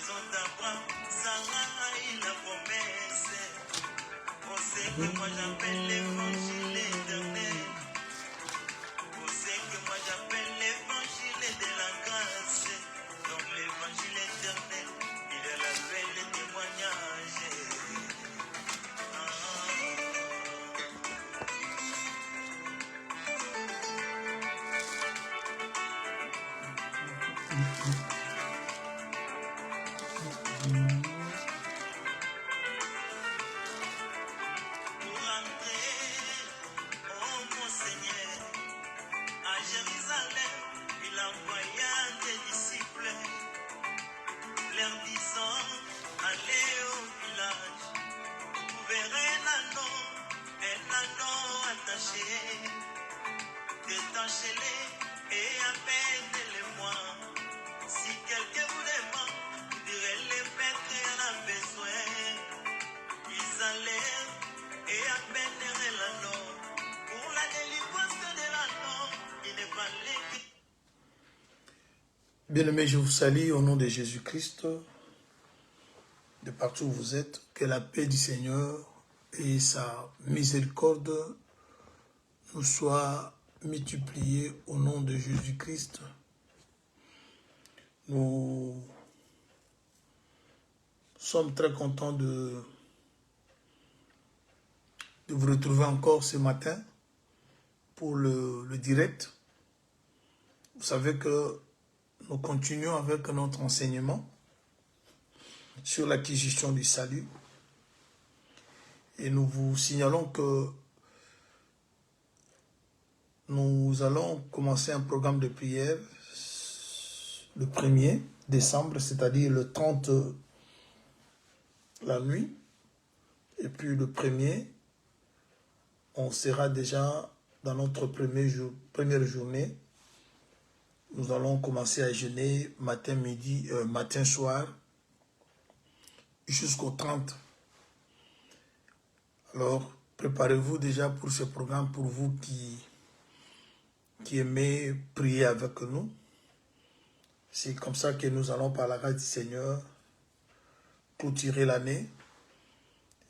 maison d'Abraham, Sarah et la promesse. On sait que moi j'appelle l'évangile éternel. On sait que moi j'appelle l'évangile de la grâce. Donc l'évangile éternel, il est la paix, le témoignage. Pour entrer, oh mon Seigneur, à Jérusalem, il envoya des disciples, leur disant, allez au village, vous verrez un anneau attaché, détachez-les et appelez-les-moi. Si quelqu'un vous demande, vous direz les maîtres en a besoin. Ils allèrent et amènèrent l'anneau. Pour la délivrance de l'anneau, il ne fallait que... Bien-aimés, je vous salue au nom de Jésus-Christ, de partout où vous êtes. Que la paix du Seigneur et sa miséricorde nous soient multipliées au nom de Jésus-Christ. Nous sommes très contents de vous retrouver encore ce matin pour le direct. Vous savez que nous continuons avec notre enseignement sur l'acquisition du salut. Et nous vous signalons que nous allons commencer un programme de prière le 1er décembre, c'est-à-dire le 30 la nuit. Et puis le 1er, on sera déjà dans notre première journée. Nous allons commencer à jeûner matin, midi, matin, soir, jusqu'au 30. Alors, préparez-vous déjà pour ce programme, pour vous qui aimez prier avec nous. C'est comme ça que nous allons, par la grâce du Seigneur, clôturer l'année.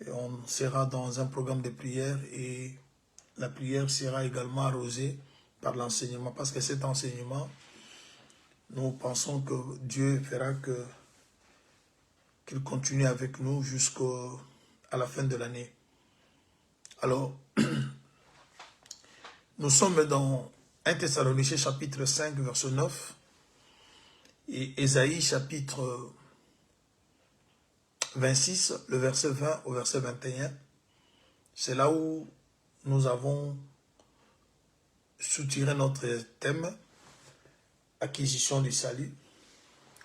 Et on sera dans un programme de prière et la prière sera également arrosée par l'enseignement. Parce que cet enseignement, nous pensons que Dieu fera qu'il continue avec nous jusqu'à la fin de l'année. Alors, nous sommes dans 1 Thessaloniciens chapitre 5, verset 9 et Ésaïe chapitre 26, le verset 20 au verset 21. C'est là où nous avons soutiré notre thème, acquisition du salut.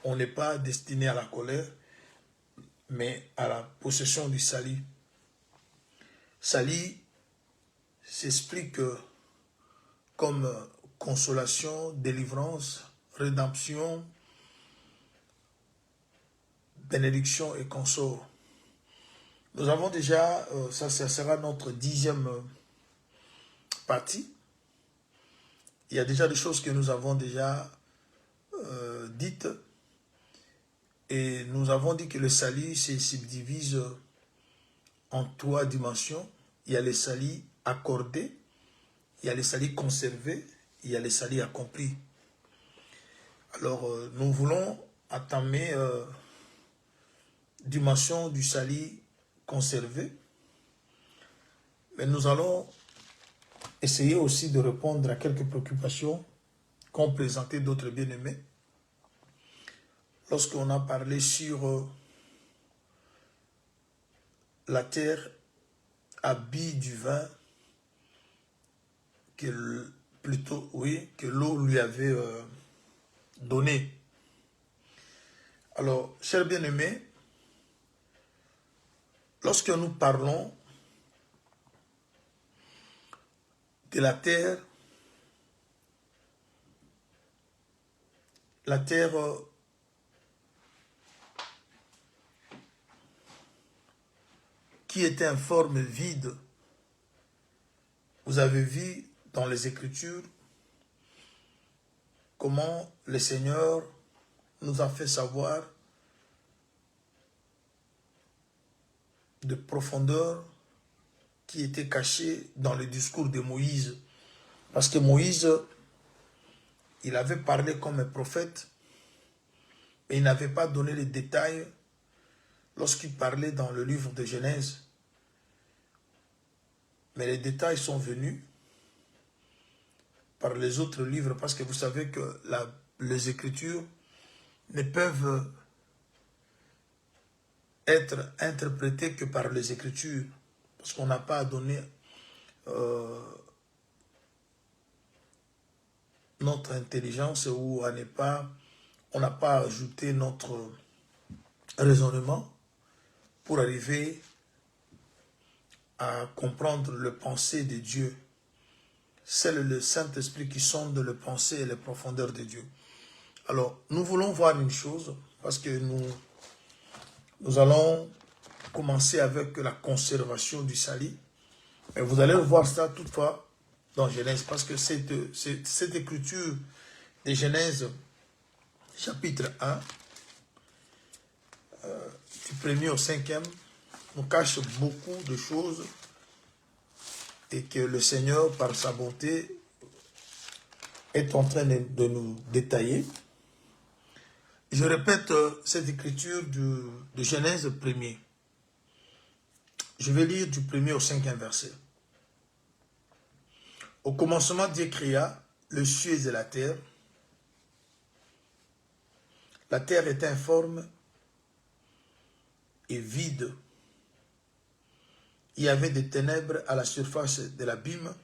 On n'est pas destiné à la colère, mais à la possession du salut. Salut s'explique comme consolation, délivrance, rédemption, bénédiction et consort. Nous avons déjà, ça sera notre 10e partie. Il y a déjà des choses que nous avons déjà dites. Et nous avons dit que le salut se subdivise en 3 dimensions. Il y a le salut accordé, il y a le salut conservé, il y a le salut accompli. Alors, nous voulons entamer dimension du salut conservé, mais nous allons essayer aussi de répondre à quelques préoccupations qu'ont présenté d'autres bien-aimés. Lorsqu'on a parlé sur la terre a bu du vin que l'eau lui avait donné. Alors, chers bien-aimés, lorsque nous parlons de la terre qui était en forme vide, vous avez vu dans les Écritures comment le Seigneur nous a fait savoir de profondeur qui était caché dans le discours de Moïse. Parce que Moïse, il avait parlé comme un prophète, mais il n'avait pas donné les détails lorsqu'il parlait dans le livre de Genèse. Mais les détails sont venus par les autres livres, parce que vous savez que les Écritures ne peuvent être interprétées que par les Écritures, parce qu'on n'a pas à donner notre intelligence, ou on n'a pas ajouté notre raisonnement pour arriver à comprendre le pensée de Dieu. C'est le Saint-Esprit qui sonde le pensée et les profondeurs de Dieu. Alors, nous voulons voir une chose, parce que nous allons commencer avec la conservation du salut. Et vous allez voir ça toutefois dans Genèse, parce que cette écriture de Genèse, chapitre 1, du 1er au 5e, nous cache beaucoup de choses et que le Seigneur, par sa bonté, est en train de nous détailler. Je répète cette écriture de Genèse 1er. Je vais lire du 1er au 5e verset. Au commencement, Dieu créa les cieux et la terre. La terre était informe et vide. Il y avait des ténèbres à la surface de l'abîme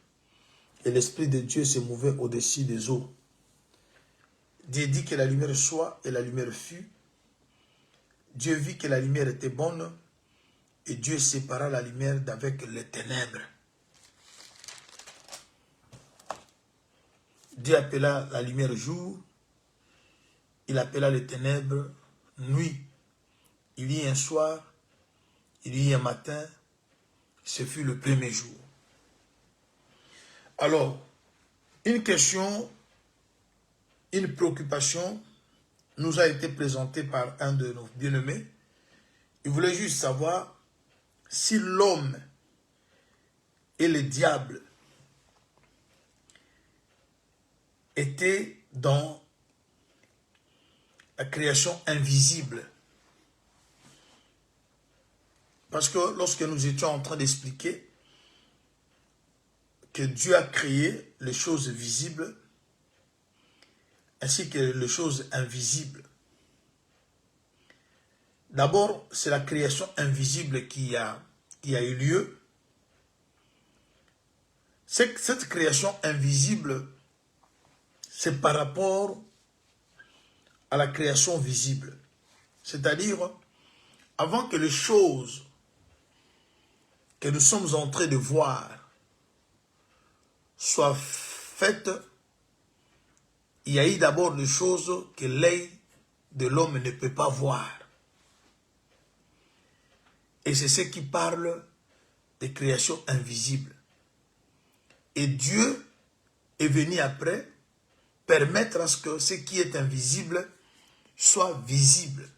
et l'Esprit de Dieu se mouvait au-dessus des eaux. Dieu dit que la lumière soit et la lumière fut. Dieu vit que la lumière était bonne et Dieu sépara la lumière d'avec les ténèbres. Dieu appela la lumière jour, il appela les ténèbres nuit. Il y eut un soir, il y eut un matin, ce fut le premier jour. Alors, une question, une préoccupation nous a été présentée par un de nos bien-aimés. Il voulait juste savoir si l'homme et le diable étaient dans la création invisible. Parce que lorsque nous étions en train d'expliquer que Dieu a créé les choses visibles ainsi que les choses invisibles. D'abord, c'est la création invisible qui a eu lieu. Cette création invisible, c'est par rapport à la création visible. C'est-à-dire, avant que les choses que nous sommes en train de voir soient faites, il y a eu d'abord des choses que l'œil de l'homme ne peut pas voir. Et c'est ce qui parle de création invisible. Et Dieu est venu après permettre à ce que ce qui est invisible soit visible.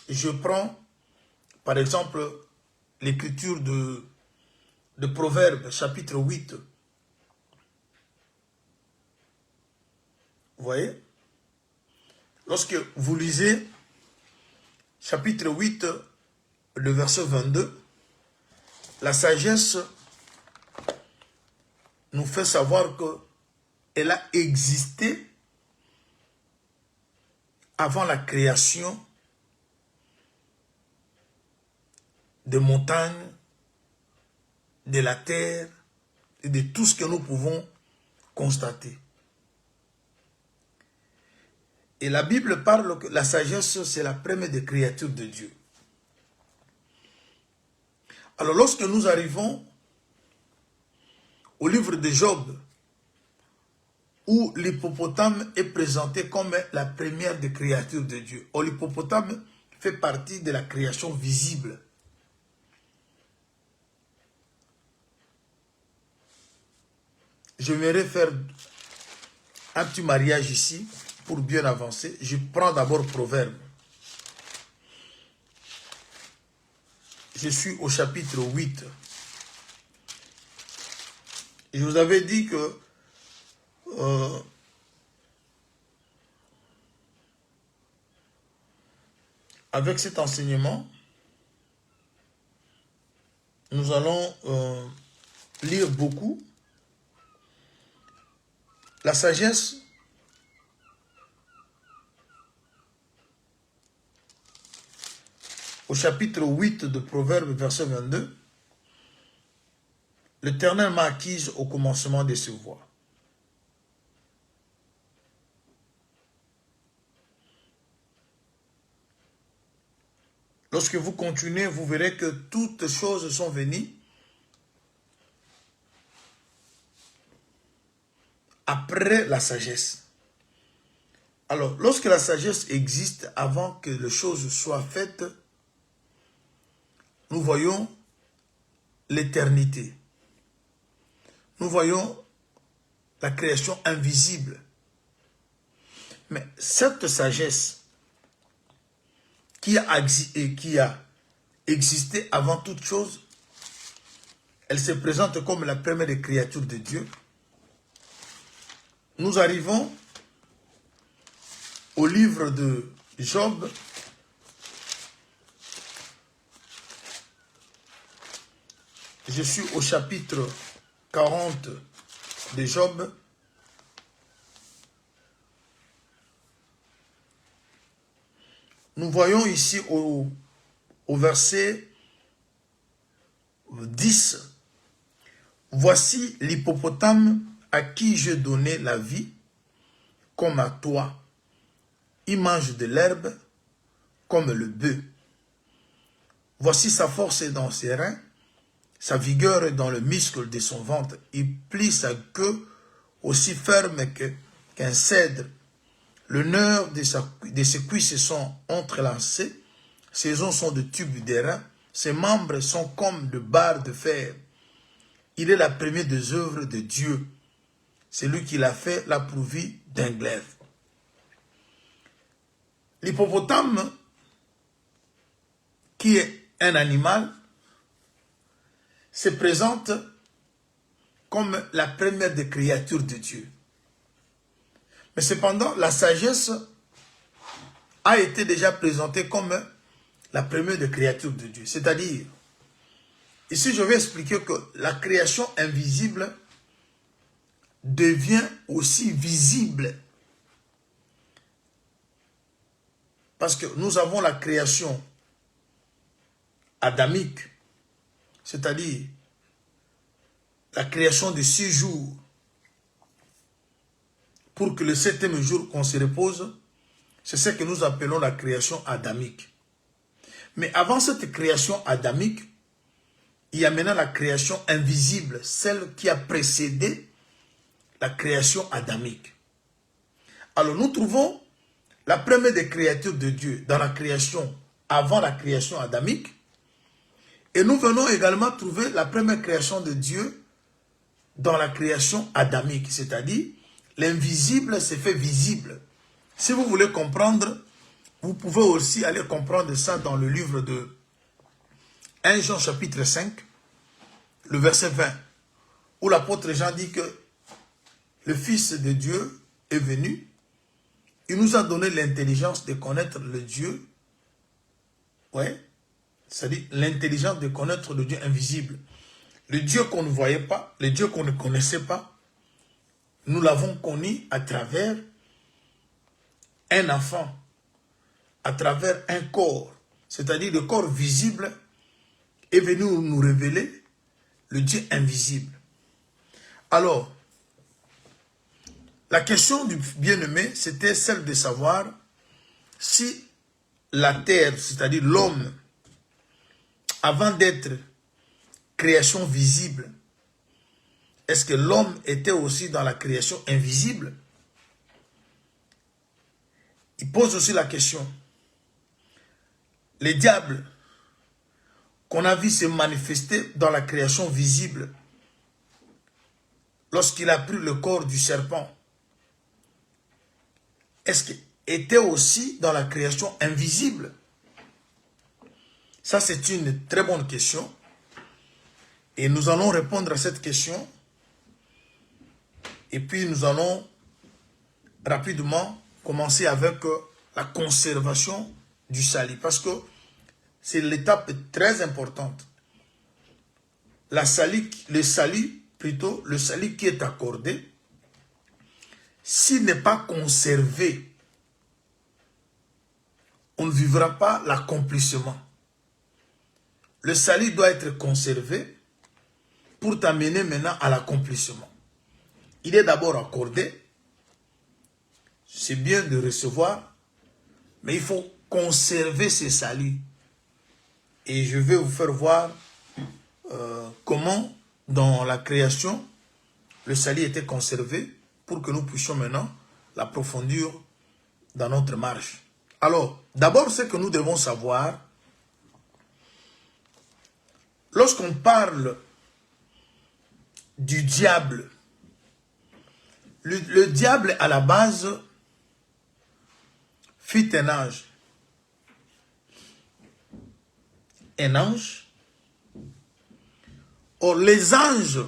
Je prends par exemple l'écriture de Proverbes chapitre 8. Vous voyez? Lorsque vous lisez chapitre 8, le verset 22, la sagesse nous fait savoir qu'elle a existé avant la création des montagnes, de la terre et de tout ce que nous pouvons constater. Et la Bible parle que la sagesse, c'est la première des créatures de Dieu. Alors lorsque nous arrivons au livre de Job, où l'hippopotame est présenté comme la première des créatures de Dieu. Or, l'hippopotame fait partie de la création visible. Je vais faire un petit mariage ici pour bien avancer. Je prends d'abord Proverbe. je suis au chapitre 8. Je vous avais dit que avec cet enseignement, nous allons lire beaucoup. La sagesse au chapitre 8 de Proverbes, verset 22, l'Éternel m'a acquise au commencement de ses voies. Lorsque vous continuez, vous verrez que toutes choses sont venues après la sagesse. Alors, lorsque la sagesse existe avant que les choses soient faites, nous voyons l'éternité. Nous voyons la création invisible. Mais cette sagesse qui a existé avant toute chose, elle se présente comme la première des créatures de Dieu. Nous arrivons au livre de Job, je suis au chapitre 40 de Job. Nous voyons ici au verset 10, « Voici l'hippopotame à qui je donnais la vie, comme à toi. Il mange de l'herbe comme le bœuf. Voici sa force est dans ses reins, sa vigueur est dans le muscle de son ventre. Il plie sa queue aussi ferme qu'un cèdre. Le nerf de ses cuisses sont entrelacés. Ses os sont de tubes d'airain. Ses membres sont comme de barres de fer. Il est la première des œuvres de Dieu. C'est lui qui l'a fait, l'a pourvu d'un glaive. » L'hippopotame, qui est un animal, se présente comme la première des créatures de Dieu. Mais cependant, la sagesse a été déjà présentée comme la première des créatures de Dieu. C'est-à-dire, ici je vais expliquer que la création invisible devient aussi visible. Parce que nous avons la création adamique, c'est-à-dire la création de 6 jours, pour que le 7e jour qu'on se repose, c'est ce que nous appelons la création adamique. Mais avant cette création adamique, il y a maintenant la création invisible, celle qui a précédé la création adamique. Alors nous trouvons la première des créatures de Dieu dans la création, avant la création adamique, et nous venons également trouver la première création de Dieu dans la création adamique, c'est-à-dire l'invisible s'est fait visible. Si vous voulez comprendre, vous pouvez aussi aller comprendre ça dans le livre de 1 Jean chapitre 5, le verset 20, où l'apôtre Jean dit que le Fils de Dieu est venu, il nous a donné l'intelligence de connaître le Dieu, c'est-à-dire l'intelligence de connaître le Dieu invisible. Le Dieu qu'on ne voyait pas, le Dieu qu'on ne connaissait pas, nous l'avons connu à travers un enfant, à travers un corps, c'est-à-dire le corps visible est venu nous révéler le Dieu invisible. Alors, la question du bien-aimé, c'était celle de savoir si la terre, c'est-à-dire l'homme, avant d'être création visible, est-ce que l'homme était aussi dans la création invisible? Il pose aussi la question. Les diables qu'on a vu se manifester dans la création visible, lorsqu'il a pris le corps du serpent, est-ce qu'il était aussi dans la création invisible? Ça, c'est une très bonne question. Et nous allons répondre à cette question. Et puis, nous allons rapidement commencer avec la conservation du salut. Parce que c'est l'étape très importante. Le salut qui est accordé, s'il n'est pas conservé, on ne vivra pas l'accomplissement. Le salut doit être conservé pour t'amener maintenant à l'accomplissement. Il est d'abord accordé. C'est bien de recevoir, mais il faut conserver ce salut. Et je vais vous faire voir comment, dans la création, le salut était conservé pour que nous puissions maintenant l'approfondir dans notre marche. Alors, d'abord, ce que nous devons savoir, lorsqu'on parle du diable, le diable à la base fut un ange. Un ange. Or, les anges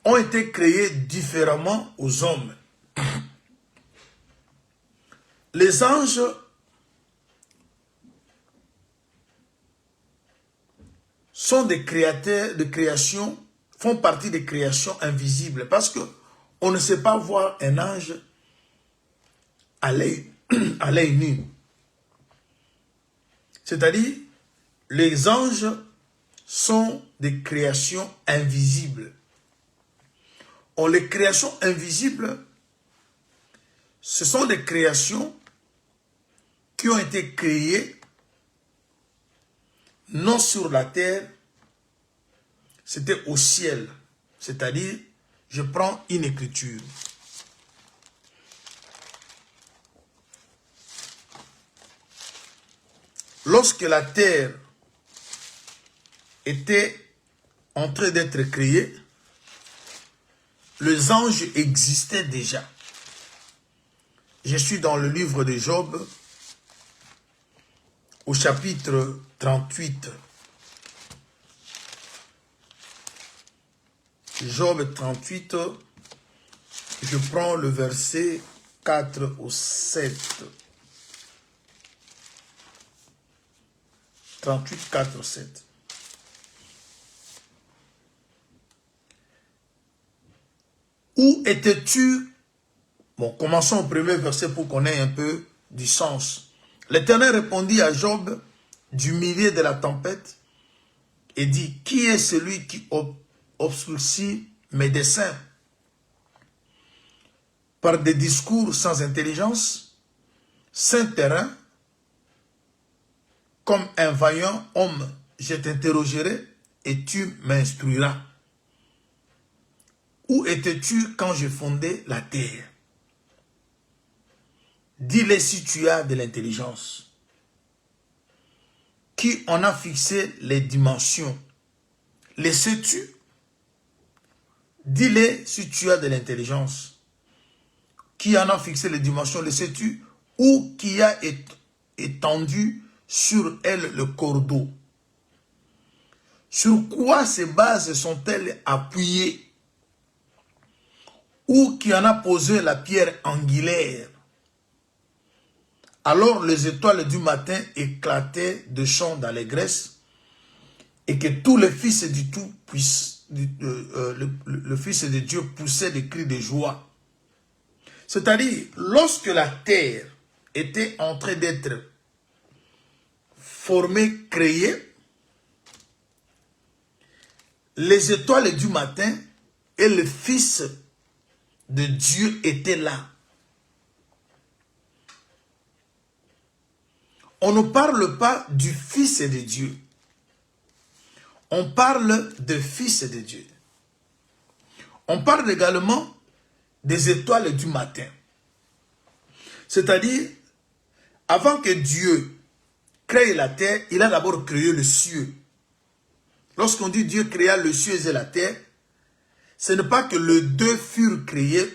ont été créés différemment aux hommes. Les anges sont des créateurs de création, font partie des créations invisibles parce que on ne sait pas voir un ange à l'œil nu. C'est-à-dire, les anges sont des créations invisibles. Or, les créations invisibles, ce sont des créations qui ont été créées non sur la terre, c'était au ciel. C'est-à-dire, je prends une écriture. Lorsque la terre était en train d'être créée, les anges existaient déjà. Je suis dans le livre de Job, au chapitre 38. Job 38, je prends le verset 4 au 7. 38, 4, 7. Où étais-tu? Bon, commençons au premier verset pour qu'on ait un peu du sens. L'Éternel répondit à Job du milieu de la tempête et dit, qui est celui qui obscurcit mes desseins par des discours sans intelligence, sans terrain, comme un vaillant homme, je t'interrogerai et tu m'instruiras. Où étais-tu quand je fondais la terre? Dis-le si tu as de l'intelligence. Qui en a fixé les dimensions? Les sais-tu? Dis-le si tu as de l'intelligence. Qui en a fixé les dimensions? Les sais-tu? Ou qui a étendu sur elle le cordeau? Sur quoi ces bases sont-elles appuyées? Ou qui en a posé la pierre angulaire? Alors les étoiles du matin éclataient de chants d'allégresse et que tous les fils du le Fils de Dieu poussaient des cris de joie. C'est-à-dire, lorsque la terre était en train d'être formée, créée, les étoiles du matin et le Fils de Dieu étaient là. On ne parle pas du Fils de Dieu. On parle de Fils de Dieu. On parle également des étoiles du matin. C'est-à-dire, avant que Dieu crée la terre, il a d'abord créé le ciel. Lorsqu'on dit Dieu créa le ciel et la terre, ce n'est pas que les deux furent créés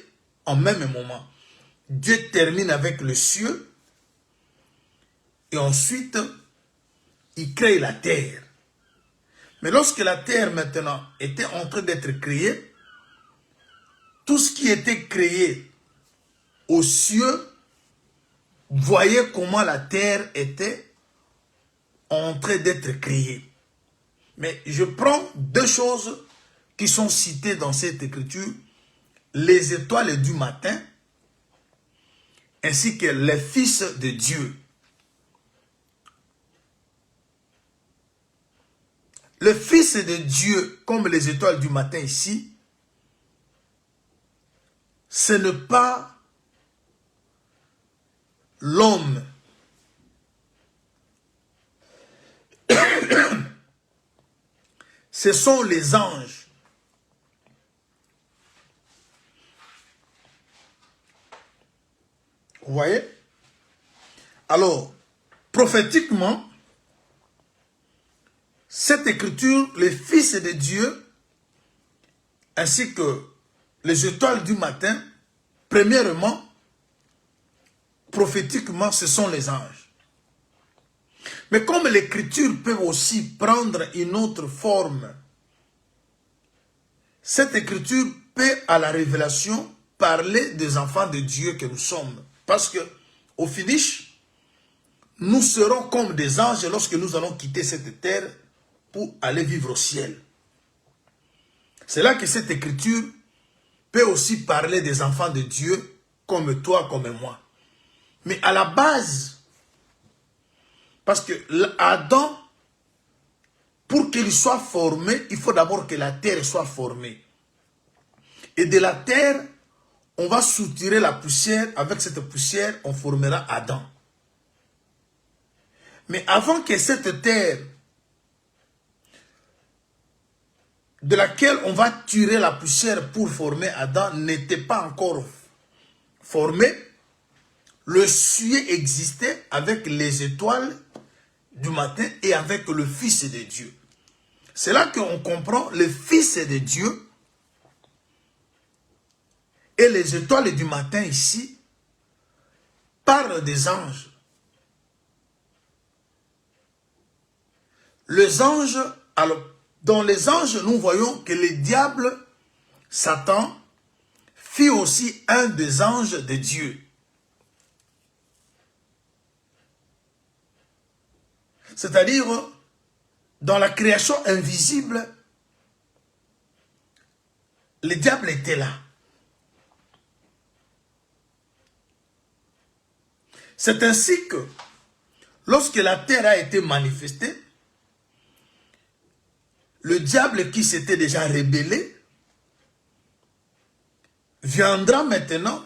en même moment. Dieu termine avec le ciel et ensuite il crée la terre. Mais lorsque la terre maintenant était en train d'être créée, tout ce qui était créé aux cieux voyait comment la terre était en train d'être créée. Mais je prends deux choses qui sont citées dans cette écriture, les étoiles du matin, ainsi que les fils de Dieu. Le fils de Dieu, comme les étoiles du matin ici, ce n'est pas l'homme. Ce sont les anges. Vous voyez? Alors, prophétiquement, cette écriture, les fils de Dieu, ainsi que les étoiles du matin, premièrement, prophétiquement, ce sont les anges. Mais comme l'écriture peut aussi prendre une autre forme, cette écriture peut à la révélation parler des enfants de Dieu que nous sommes. Parce que, au finish, nous serons comme des anges lorsque nous allons quitter cette terre pour aller vivre au ciel. C'est là que cette écriture peut aussi parler des enfants de Dieu comme toi, comme moi. Mais à la base, parce que Adam, pour qu'il soit formé, il faut d'abord que la terre soit formée. Et de la terre, on va soutirer la poussière. Avec cette poussière, on formera Adam. Mais avant que cette terre, de laquelle on va tirer la poussière pour former Adam, n'était pas encore formée, le suet existait avec les étoiles du matin et avec le Fils de Dieu. C'est là qu'on comprend le Fils de Dieu et les étoiles du matin ici parlent des anges. Les anges, alors, dans les anges, nous voyons que le diable, Satan, fut aussi un des anges de Dieu. C'est-à-dire, dans la création invisible, le diable était là. C'est ainsi que, lorsque la terre a été manifestée, le diable qui s'était déjà rébellé viendra maintenant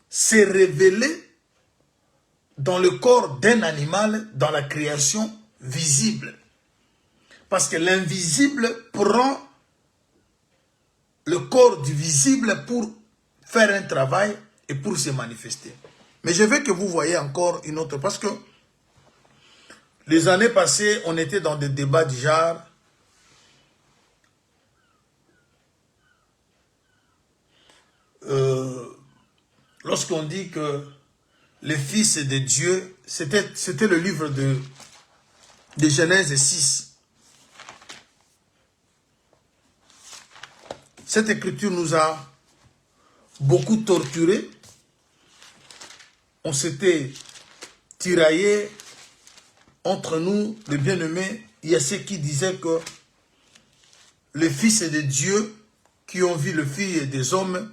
se révéler dans le corps d'un animal dans la création visible. Parce que l'invisible prend le corps du visible pour faire un travail et pour se manifester. Mais je veux que vous voyez encore une autre, parce que les années passées, on était dans des débats du genre lorsqu'on dit que le Fils de Dieu, c'était le livre de Genèse 6. Cette écriture nous a beaucoup torturés. On s'était tiraillé entre nous, les bien-aimés. Il y a ceux qui disaient que les fils de Dieu qui ont vu le Fils des hommes,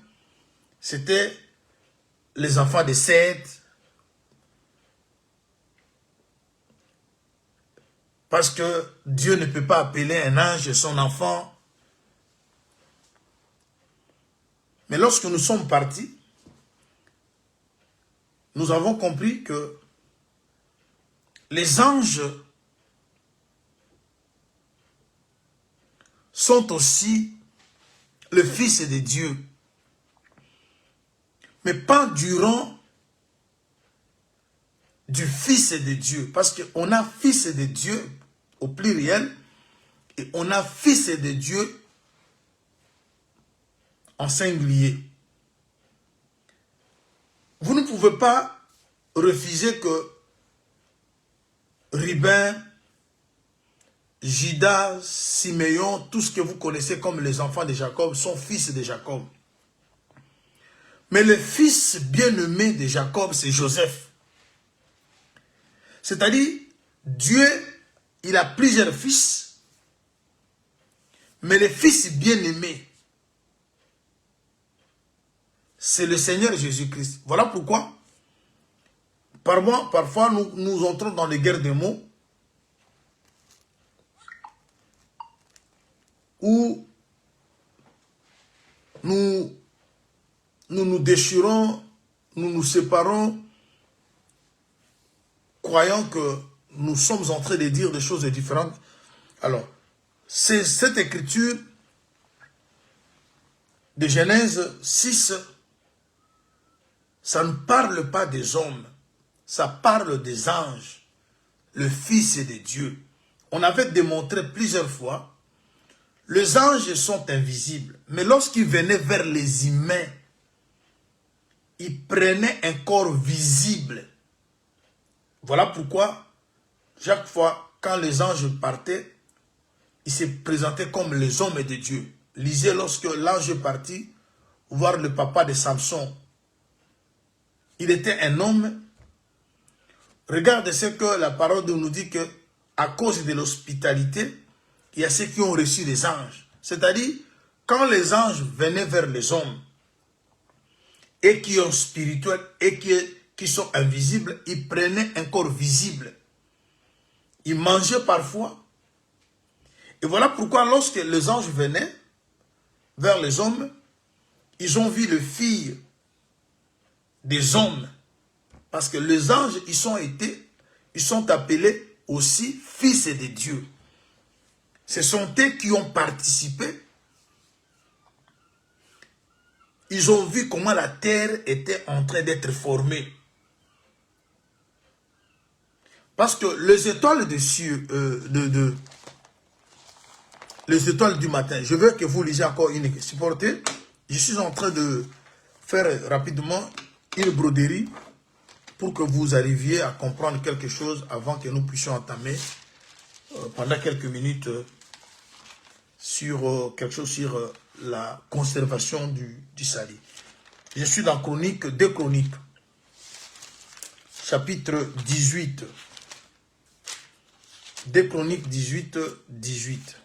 c'était les enfants de Seth. Parce que Dieu ne peut pas appeler un ange son enfant. Mais lorsque nous sommes partis, nous avons compris que les anges sont aussi le Fils de Dieu. Mais pas du rang du Fils de Dieu. Parce qu'on a Fils de Dieu au pluriel et on a Fils de Dieu en singulier. Vous ne pouvez pas refuser que Ruben, Judas, Siméon, tout ce que vous connaissez comme les enfants de Jacob sont fils de Jacob. Mais le fils bien-aimé de Jacob, c'est Joseph. C'est-à-dire, Dieu, il a plusieurs fils, mais le fils bien-aimé, c'est le Seigneur Jésus-Christ. Voilà pourquoi, parfois, nous entrons dans les guerres de mots, où nous nous déchirons, nous nous séparons, croyant que nous sommes en train de dire des choses différentes. Alors, c'est cette écriture de Genèse 6, ça ne parle pas des hommes, ça parle des anges, le Fils de Dieu. On avait démontré plusieurs fois, les anges sont invisibles, mais lorsqu'ils venaient vers les humains, ils prenaient un corps visible. Voilà pourquoi, chaque fois, quand les anges partaient, ils se présentaient comme les hommes de Dieu. Lisez lorsque l'ange est parti, voir le papa de Samson. Il était un homme. Regardez ce que la parole nous dit que, à cause de l'hospitalité, il y a ceux qui ont reçu les anges. C'est-à-dire, quand les anges venaient vers les hommes, et qui sont spirituels, et qui sont invisibles, ils prenaient un corps visible. Ils mangeaient parfois. Et voilà pourquoi lorsque les anges venaient vers les hommes, ils ont vu les filles des hommes. Parce que les anges, ils sont appelés aussi fils de Dieu. Ce sont eux qui ont participé. Ils ont vu comment la terre était en train d'être formée. Parce que les étoiles des cieux, les étoiles du matin, je veux que vous lisiez encore une. Supportez, je suis en train de faire rapidement une broderie pour que vous arriviez à comprendre quelque chose avant que nous puissions entamer pendant quelques minutes sur quelque chose sur la conservation du salut. Je suis dans Chronique, 2 Chroniques, chapitre 18. 2 Chroniques 18, 18.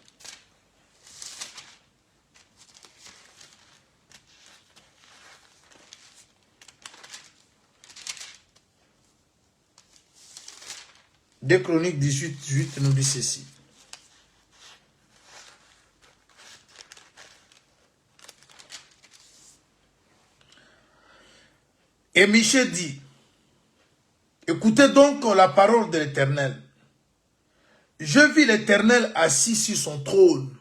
Deux Chroniques 18, 18 nous dit ceci. Et Michée dit, écoutez donc la parole de l'Éternel. Je vis l'Éternel assis sur son trône.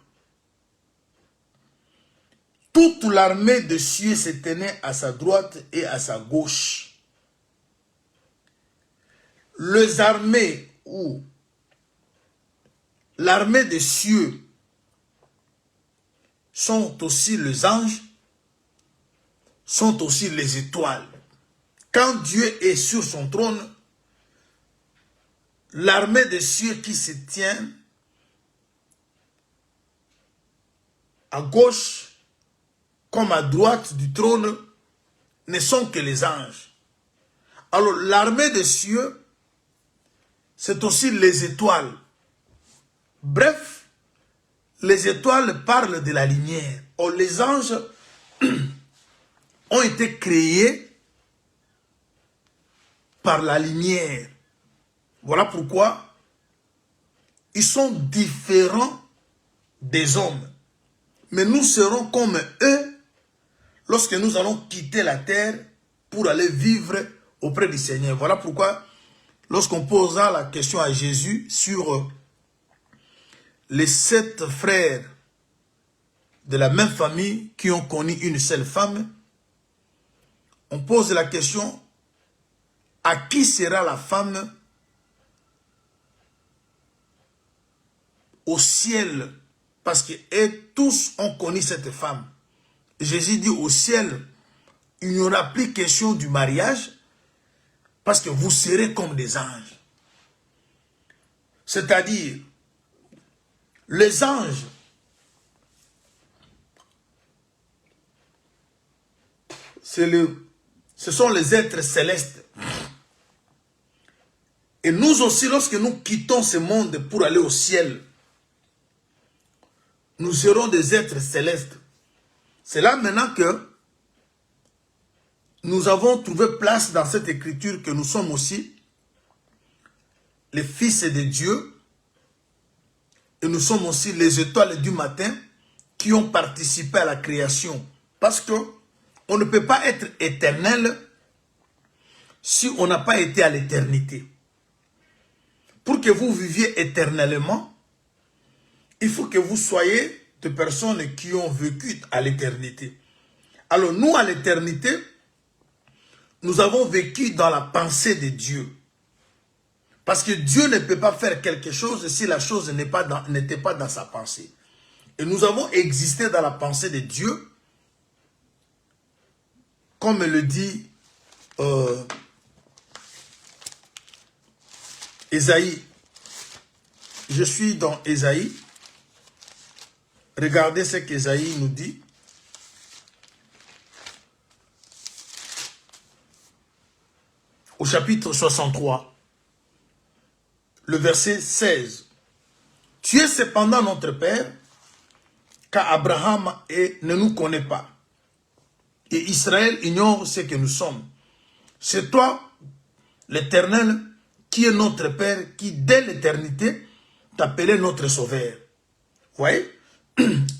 Toute l'armée de cieux se tenait à sa droite et à sa gauche. Les armées ou l'armée des cieux sont aussi les anges, sont aussi les étoiles. Quand Dieu est sur son trône, l'armée des cieux qui se tient à gauche comme à droite du trône ne sont que les anges. Alors l'armée des cieux, c'est aussi les étoiles. Bref, les étoiles parlent de la lumière. Or, les anges ont été créés par la lumière. Voilà pourquoi ils sont différents des hommes. Mais nous serons comme eux lorsque nous allons quitter la terre pour aller vivre auprès du Seigneur. Voilà pourquoi lorsqu'on posera la question à Jésus sur les 7 frères de la même famille qui ont connu une seule femme, on pose la question, à qui sera la femme au ciel? Parce que tous ont connu cette femme. Jésus dit au ciel, il n'y aura plus question du mariage parce que vous serez comme des anges. c'est-à-dire les anges, ce sont les êtres célestes. Et nous aussi, lorsque nous quittons ce monde pour aller au ciel, nous serons des êtres célestes. C'est là maintenant que nous avons trouvé place dans cette écriture que nous sommes aussi les fils de Dieu et nous sommes aussi les étoiles du matin qui ont participé à la création. Parce que on ne peut pas être éternel si on n'a pas été à l'éternité. Pour que vous viviez éternellement, il faut que vous soyez des personnes qui ont vécu à l'éternité. Alors nous, à l'éternité, nous avons vécu dans la pensée de Dieu. Parce que Dieu ne peut pas faire quelque chose si la chose n'était pas dans sa pensée. Et nous avons existé dans la pensée de Dieu, comme le dit Ésaïe. Je suis dans Ésaïe. Regardez ce qu'Ésaïe nous dit. Au chapitre 63, le verset 16. Tu es cependant notre Père, car Abraham ne nous connaît pas. Et Israël ignore ce que nous sommes. C'est toi, l'Éternel, qui est notre Père, qui dès l'éternité t'appelait notre Sauveur. Vous voyez?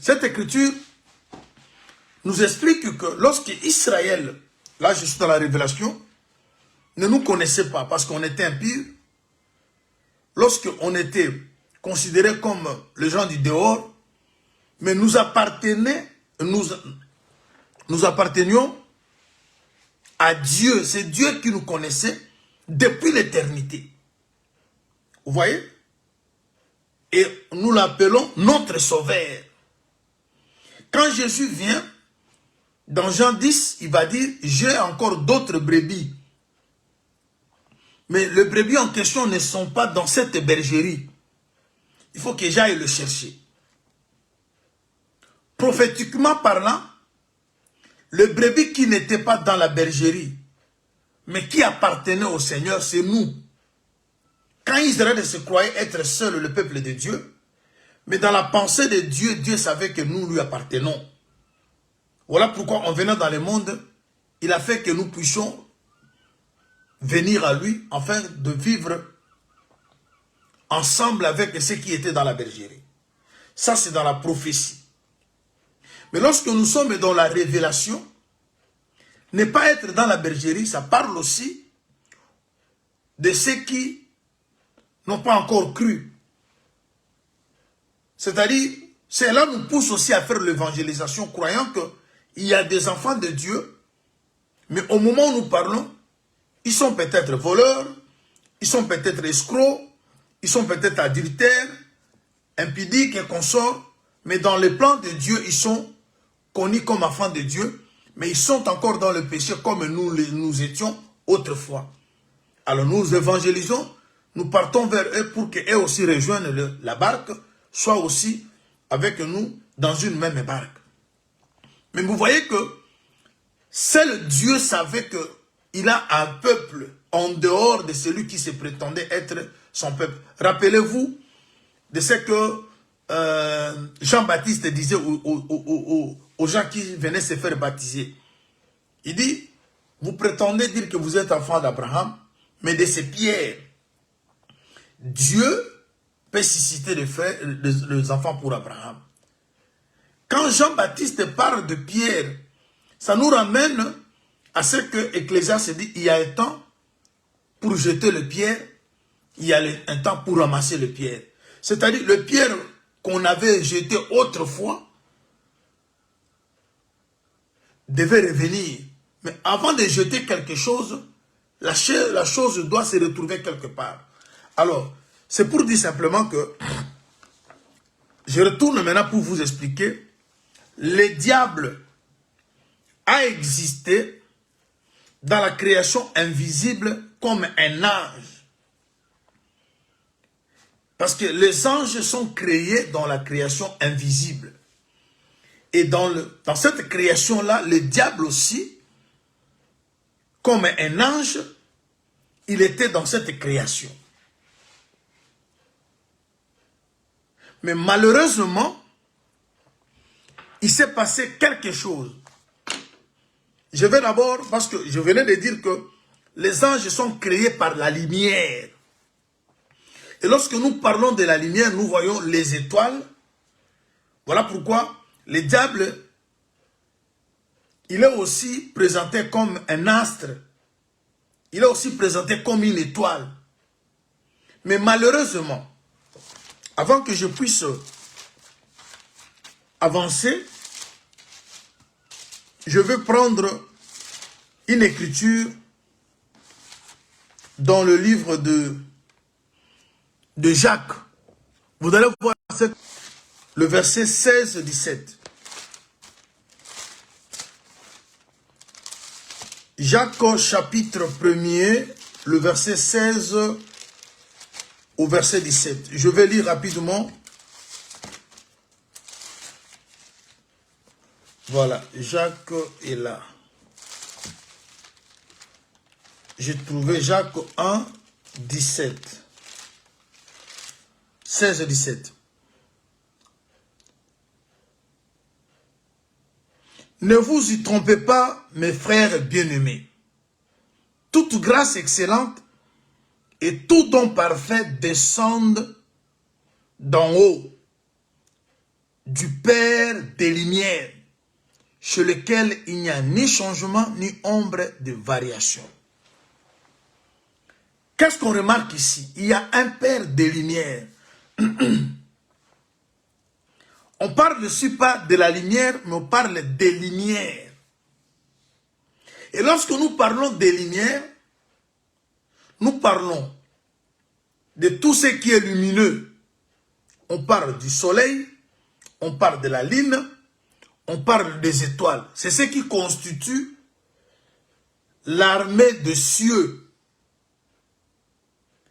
Cette écriture nous explique que lorsque Israël, là je suis dans la révélation, ne nous connaissait pas parce qu'on était impurs, lorsqu'on était considérés comme les gens du dehors, mais nous appartenions à Dieu. C'est Dieu qui nous connaissait depuis l'éternité. Vous voyez? Et nous l'appelons notre Sauveur. Quand Jésus vient, dans Jean 10, il va dire, j'ai encore d'autres brebis. Mais les brebis en question ne sont pas dans cette bergerie. Il faut que j'aille le chercher. Prophétiquement parlant, le brebis qui n'était pas dans la bergerie, mais qui appartenait au Seigneur, c'est nous. Quand Israël se croyait être seul le peuple de Dieu, mais dans la pensée de Dieu, Dieu savait que nous lui appartenons. Voilà pourquoi en venant dans le monde, il a fait que nous puissions venir à lui afin de vivre ensemble avec ceux qui étaient dans la bergerie. Ça, c'est dans la prophétie. Mais lorsque nous sommes dans la révélation, ne pas être dans la bergerie, ça parle aussi de ceux qui n'ont pas encore cru. C'est-à-dire, cela nous pousse aussi à faire l'évangélisation, croyant qu'il y a des enfants de Dieu, mais au moment où nous parlons, ils sont peut-être voleurs, ils sont peut-être escrocs, ils sont peut-être adultères, impudiques et consorts, mais dans le plan de Dieu, ils sont connus comme enfants de Dieu, mais ils sont encore dans le péché comme nous étions autrefois. Alors nous évangélisons, nous partons vers eux pour qu'eux aussi rejoignent la barque, soit aussi avec nous dans une même barque. Mais vous voyez que seul Dieu savait qu'il a un peuple en dehors de celui qui se prétendait être son peuple. Rappelez-vous de ce que Jean-Baptiste disait aux gens qui venaient se faire baptiser. Il dit, vous prétendez dire que vous êtes enfant d'Abraham, mais de ces pierres, Dieu peut susciter les enfants pour Abraham. Quand Jean-Baptiste parle de pierre, ça nous ramène à ce que Ecclésiaste dit, il y a un temps pour jeter le pierre, il y a un temps pour ramasser le pierre. C'est-à-dire le pierre qu'on avait jeté autrefois devait revenir. Mais avant de jeter quelque chose, la chose doit se retrouver quelque part. Alors, c'est pour dire simplement que je retourne maintenant pour vous expliquer. Le diable a existé dans la création invisible comme un ange. Parce que les anges sont créés dans la création invisible. Et dans cette création-là, le diable aussi, comme un ange, il était dans cette création. Mais malheureusement, il s'est passé quelque chose. Je vais d'abord, parce que je venais de dire que les anges sont créés par la lumière. Et lorsque nous parlons de la lumière, nous voyons les étoiles. Voilà pourquoi le diable, il est aussi présenté comme un astre. Il est aussi présenté comme une étoile. Mais malheureusement, avant que je puisse avancer, je vais prendre une écriture dans le livre de Jacques. Vous allez voir le verset 16-17. Jacques chapitre 1er, le verset 16 au verset 17. Je vais lire rapidement. Voilà, Jacques est là. J'ai trouvé Jacques 1, 17. 16 et 17. Ne vous y trompez pas, mes frères bien-aimés. Toute grâce excellente et tout don parfait descendent d'en haut, du Père des Lumières, chez lequel il n'y a ni changement ni ombre de variation. Qu'est-ce qu'on remarque ici? Il y a un Père des Lumières. On parle ici pas de la lumière, mais on parle des lumières. Et lorsque nous parlons des lumières, nous parlons de tout ce qui est lumineux. On parle du soleil, on parle de la lune, on parle des étoiles. C'est ce qui constitue l'armée de cieux.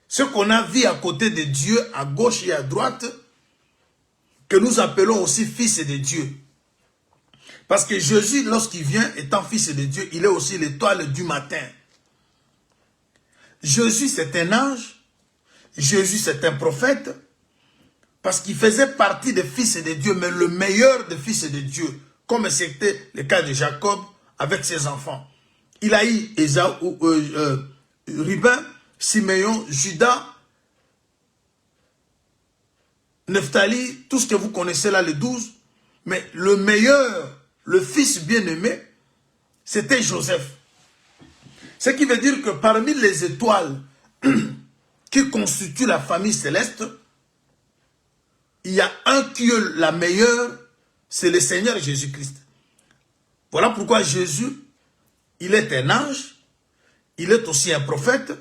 Ce qu'on a vu à côté de Dieu, à gauche et à droite, que nous appelons aussi fils de Dieu. Parce que Jésus, lorsqu'il vient, étant fils de Dieu, il est aussi l'étoile du matin. Jésus, c'est un ange. Jésus, c'est un prophète. Parce qu'il faisait partie des fils de Dieu, mais le meilleur des fils de Dieu. Comme c'était le cas de Jacob avec ses enfants. Il a eu Ruben, Siméon, Judas, Nephtali, tout ce que vous connaissez là, les 12. Mais le meilleur, le fils bien-aimé, c'était Joseph. Ce qui veut dire que parmi les étoiles qui constituent la famille céleste, il y a un qui est la meilleure, c'est le Seigneur Jésus-Christ. Voilà pourquoi Jésus, il est un ange, il est aussi un prophète,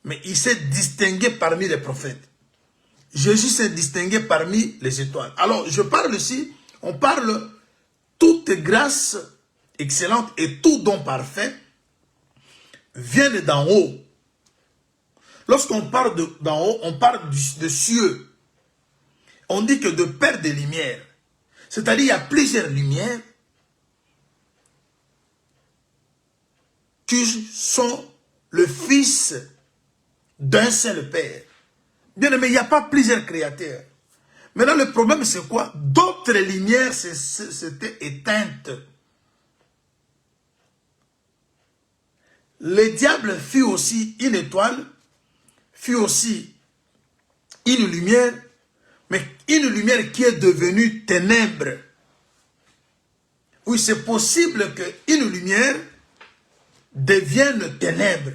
mais il s'est distingué parmi les prophètes. Jésus s'est distingué parmi les étoiles. Alors, je parle ici, on parle toute grâce excellente et tout don parfait viennent d'en haut. Lorsqu'on parle d'en haut, on parle de cieux. On dit que de Père des Lumières. C'est-à-dire il y a plusieurs lumières qui sont le Fils d'un seul Père. Bien aimé, il n'y a pas plusieurs créateurs. Maintenant, le problème, c'est quoi? D'autres lumières s'étaient éteintes. Le diable fut aussi une étoile, fut aussi une lumière, mais une lumière qui est devenue ténèbre. Oui, c'est possible qu'une lumière devienne ténèbre.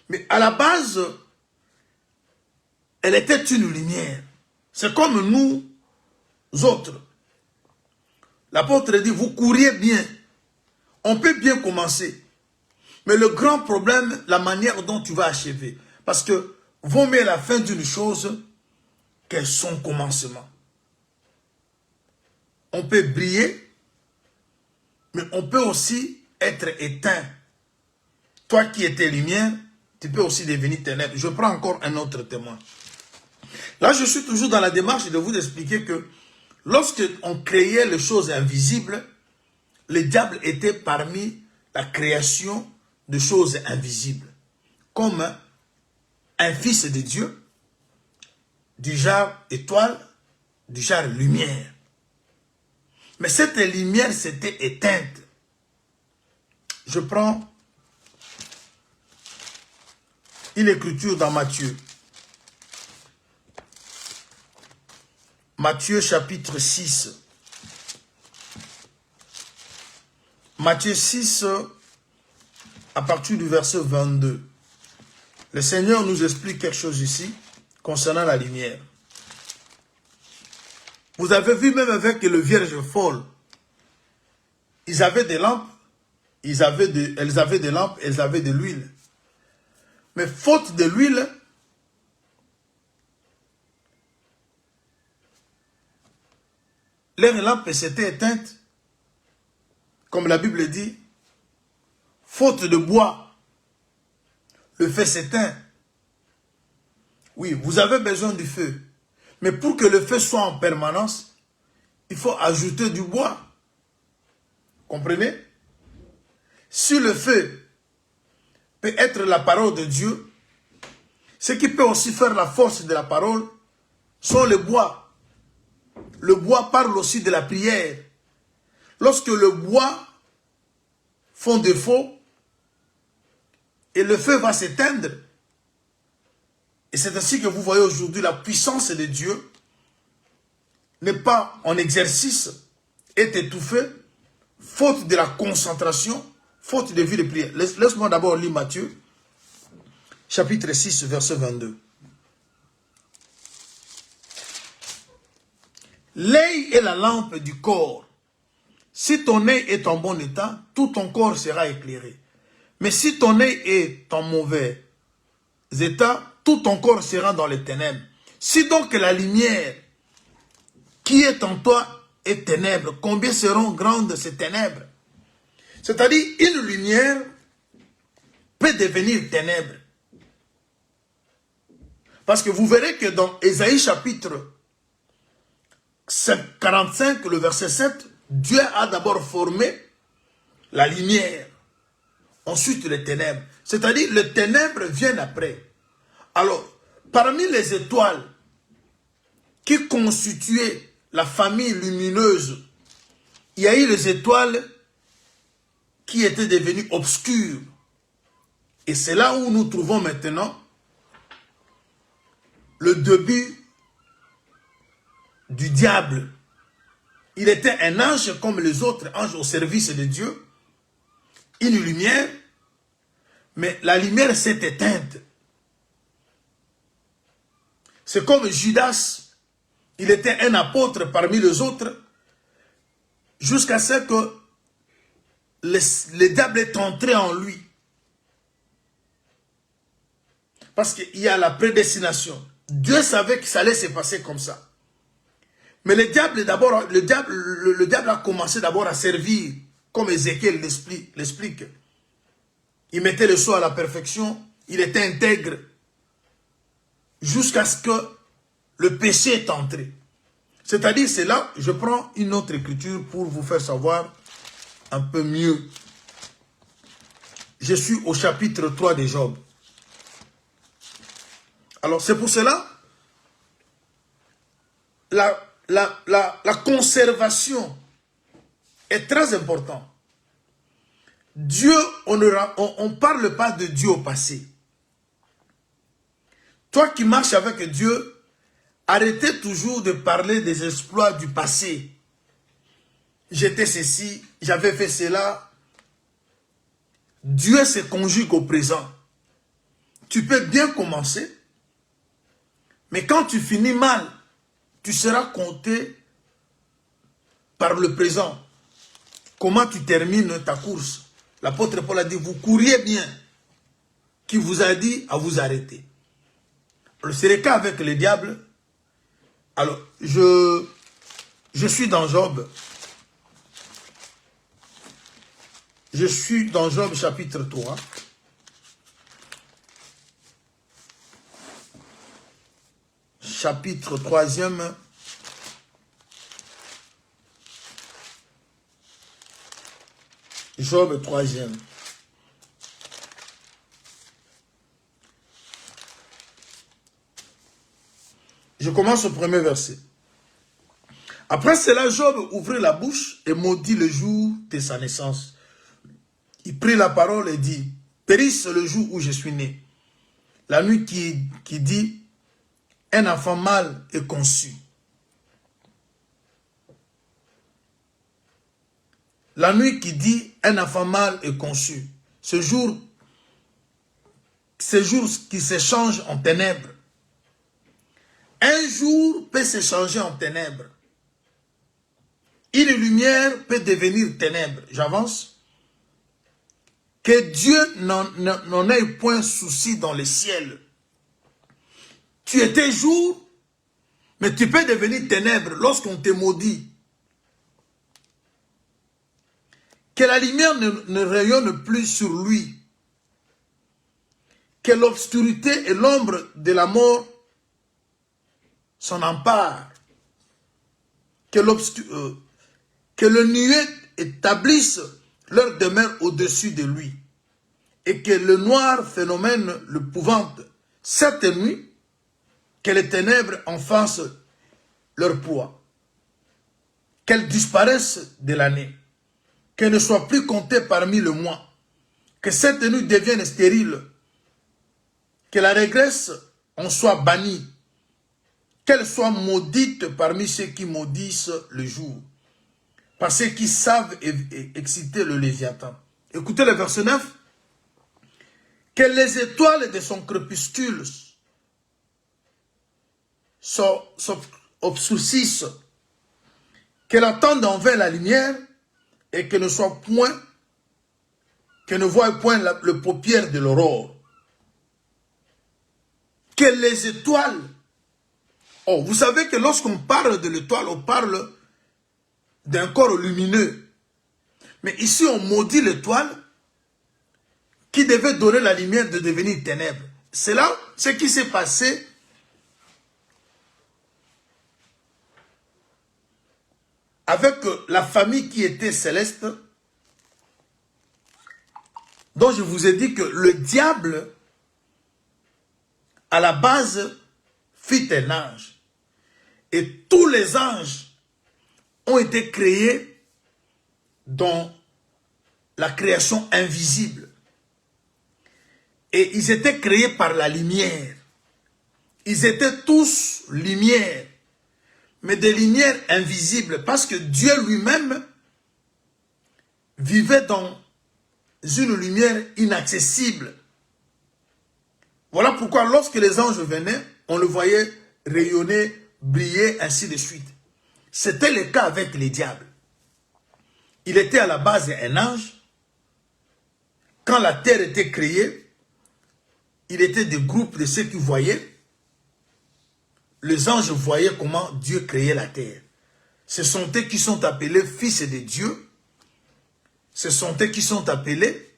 Mais à la base, elle était une lumière. C'est comme nous autres. L'apôtre dit, vous couriez bien. On peut bien commencer. Mais le grand problème, la manière dont tu vas achever. Parce que vaut mieux la fin d'une chose que son commencement. On peut briller, mais on peut aussi être éteint. Toi qui étais lumière, tu peux aussi devenir ténèbres. Je prends encore un autre témoin. Là, je suis toujours dans la démarche de vous expliquer que lorsque on créait les choses invisibles, le diable était parmi la création de choses invisibles. Comme un fils de Dieu, du genre étoile, du genre lumière. Mais cette lumière s'était éteinte. Je prends une écriture dans Matthieu. Matthieu chapitre 6. Matthieu 6, à partir du verset 22. Le Seigneur nous explique quelque chose ici concernant la lumière. Vous avez vu même avec le Vierge folle, ils avaient des lampes, elles avaient des lampes, elles avaient de l'huile. Mais faute de l'huile, leurs lampes s'étaient éteintes. Comme la Bible dit, faute de bois, le feu s'éteint. Oui, vous avez besoin du feu. Mais pour que le feu soit en permanence, il faut ajouter du bois. Comprenez? Si le feu peut être la parole de Dieu, ce qui peut aussi faire la force de la parole sont les bois. Le bois parle aussi de la prière. Lorsque le bois font défaut, et le feu va s'éteindre. Et c'est ainsi que vous voyez aujourd'hui la puissance de Dieu n'est pas en exercice, est étouffée, faute de la concentration, faute de vie de prière. Laisse-moi d'abord lire Matthieu, chapitre 6, verset 22. L'œil est la lampe du corps. Si ton œil est en bon état, tout ton corps sera éclairé. Mais si ton œil est en mauvais état, tout ton corps sera dans les ténèbres. Si donc la lumière qui est en toi est ténèbres, combien seront grandes ces ténèbres? C'est-à-dire, une lumière peut devenir ténèbres. Parce que vous verrez que dans Ésaïe chapitre 45, le verset 7, Dieu a d'abord formé la lumière, ensuite les ténèbres. C'est-à-dire, les ténèbres viennent après. Alors, parmi les étoiles qui constituaient la famille lumineuse, il y a eu les étoiles qui étaient devenues obscures. Et c'est là où nous trouvons maintenant le début du diable. Il était un ange comme les autres anges au service de Dieu. Une lumière, mais la lumière s'est éteinte. C'est comme Judas, il était un apôtre parmi les autres, jusqu'à ce que le diable est entré en lui. Parce qu'il y a la prédestination. Dieu savait que ça allait se passer comme ça. Mais le diable a commencé d'abord à servir, comme Ézéchiel l'explique. Il mettait le sceau à la perfection, il était intègre, jusqu'à ce que le péché est entré. C'est-à-dire, c'est là, je prends une autre écriture pour vous faire savoir un peu mieux. Je suis au chapitre 3 de Job. Alors, c'est pour cela, la conservation est très importante. Dieu, on ne parle pas de Dieu au passé. Toi qui marches avec Dieu, arrêtez toujours de parler des exploits du passé. J'étais ceci, j'avais fait cela. Dieu se conjugue au présent. Tu peux bien commencer, mais quand tu finis mal, tu seras compté par le présent. Comment tu termines ta course? L'apôtre Paul a dit, vous couriez bien. Qui vous a dit à vous arrêter? C'est le cas avec le diable. Alors, je suis dans Job. Je suis dans Job chapitre 3. chapitre 3e. Job 3e. Je commence au premier verset. Après cela, Job ouvrit la bouche et maudit le jour de sa naissance. Il prit la parole et dit, périsse le jour où je suis né. La nuit qui dit, un enfant mâle est conçu. La nuit qui dit, un enfant mâle est conçu. Ce jour qui s'échange en ténèbres. Un jour peut s'échanger en ténèbres. Une lumière peut devenir ténèbres. J'avance. Que Dieu n'en ait point souci dans le ciel. Tu étais jour, mais tu peux devenir ténèbres lorsqu'on te maudit. Que la lumière ne rayonne plus sur lui. Que l'obscurité et l'ombre de la mort s'en emparent. Que le nuée établisse leur demeure au-dessus de lui. Et que le noir phénomène le pouvante. Cette nuit, que les ténèbres en fassent leur proie. Qu'elles disparaissent de l'année. Qu'elles ne soient plus comptées parmi le mois. Que cette nuit devienne stérile. Que la régresse en soit bannie. Qu'elle soit maudite parmi ceux qui maudissent le jour. Par ceux qui savent exciter le Léviathan. Écoutez le verset 9. Que les étoiles de son crépuscule s'obscurcissent. Qu'elle attende envers la lumière et que ne soit point, que ne voie point le paupière de l'aurore. Que les étoiles. Oh, vous savez que lorsqu'on parle de l'étoile, on parle d'un corps lumineux. Mais ici, on maudit l'étoile qui devait donner la lumière de devenir ténèbres. C'est là ce qui s'est passé avec la famille qui était céleste, dont je vous ai dit que le diable, à la base, fit un ange. Et tous les anges ont été créés dans la création invisible. Et ils étaient créés par la lumière. Ils étaient tous lumière, mais des lumières invisibles, parce que Dieu lui-même vivait dans une lumière inaccessible. Voilà pourquoi lorsque les anges venaient, on le voyait rayonner, briller, ainsi de suite. C'était le cas avec les diables. Il était à la base un ange. Quand la terre était créée, il était des groupes de ceux qui voyaient. Les anges voyaient comment Dieu créait la terre. Ce sont eux qui sont appelés fils de Dieu. Ce sont eux qui sont appelés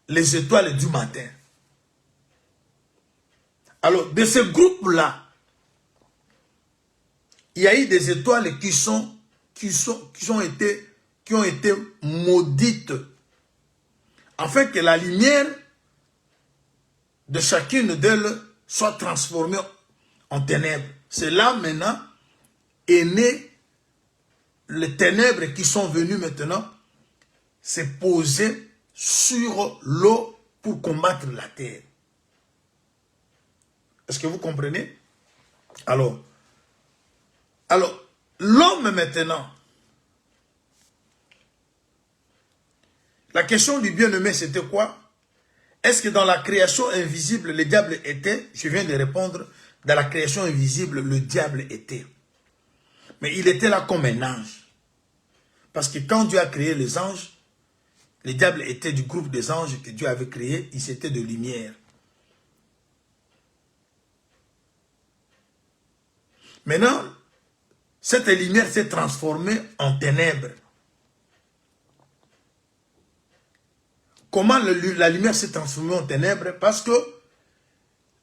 les étoiles du matin. Alors, de ce groupe-là, il y a eu des étoiles qui ont été maudites, afin que la lumière de chacune d'elles soit transformée en ténèbres. C'est là maintenant est né les ténèbres qui sont venues maintenant se poser sur l'eau pour combattre la terre. Est-ce que vous comprenez? Alors, l'homme maintenant, la question du bien-aimé, c'était quoi? Est-ce que dans la création invisible, le diable était? Je viens de répondre, dans la création invisible, le diable était. Mais il était là comme un ange. Parce que quand Dieu a créé les anges, le diable était du groupe des anges que Dieu avait créé, ils étaient de lumière. Maintenant, cette lumière s'est transformée en ténèbres. Comment la lumière s'est transformée en ténèbres? Parce que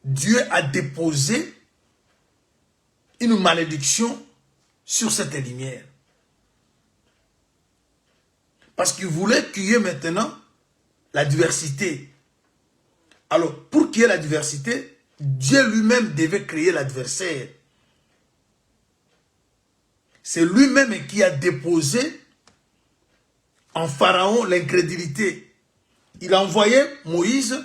Dieu a déposé une malédiction sur cette lumière. Parce qu'il voulait qu'il y ait maintenant la diversité. Alors, pour qu'il y ait la diversité, Dieu lui-même devait créer l'adversaire. C'est lui-même qui a déposé en Pharaon l'incrédulité. Il a envoyé Moïse,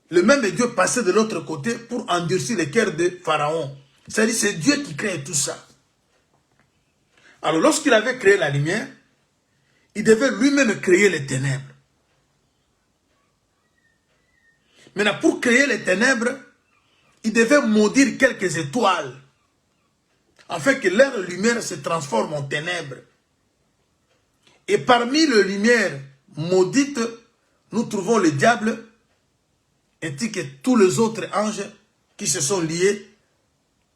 le même Dieu passait de l'autre côté pour endurcir le cœur de Pharaon. C'est-à-dire c'est Dieu qui crée tout ça. Alors lorsqu'il avait créé la lumière, il devait lui-même créer les ténèbres. Maintenant, pour créer les ténèbres, il devait maudire quelques étoiles, afin que leur lumière se transforme en ténèbres. Et parmi les lumières maudites, nous trouvons le diable, ainsi que tous les autres anges qui se sont liés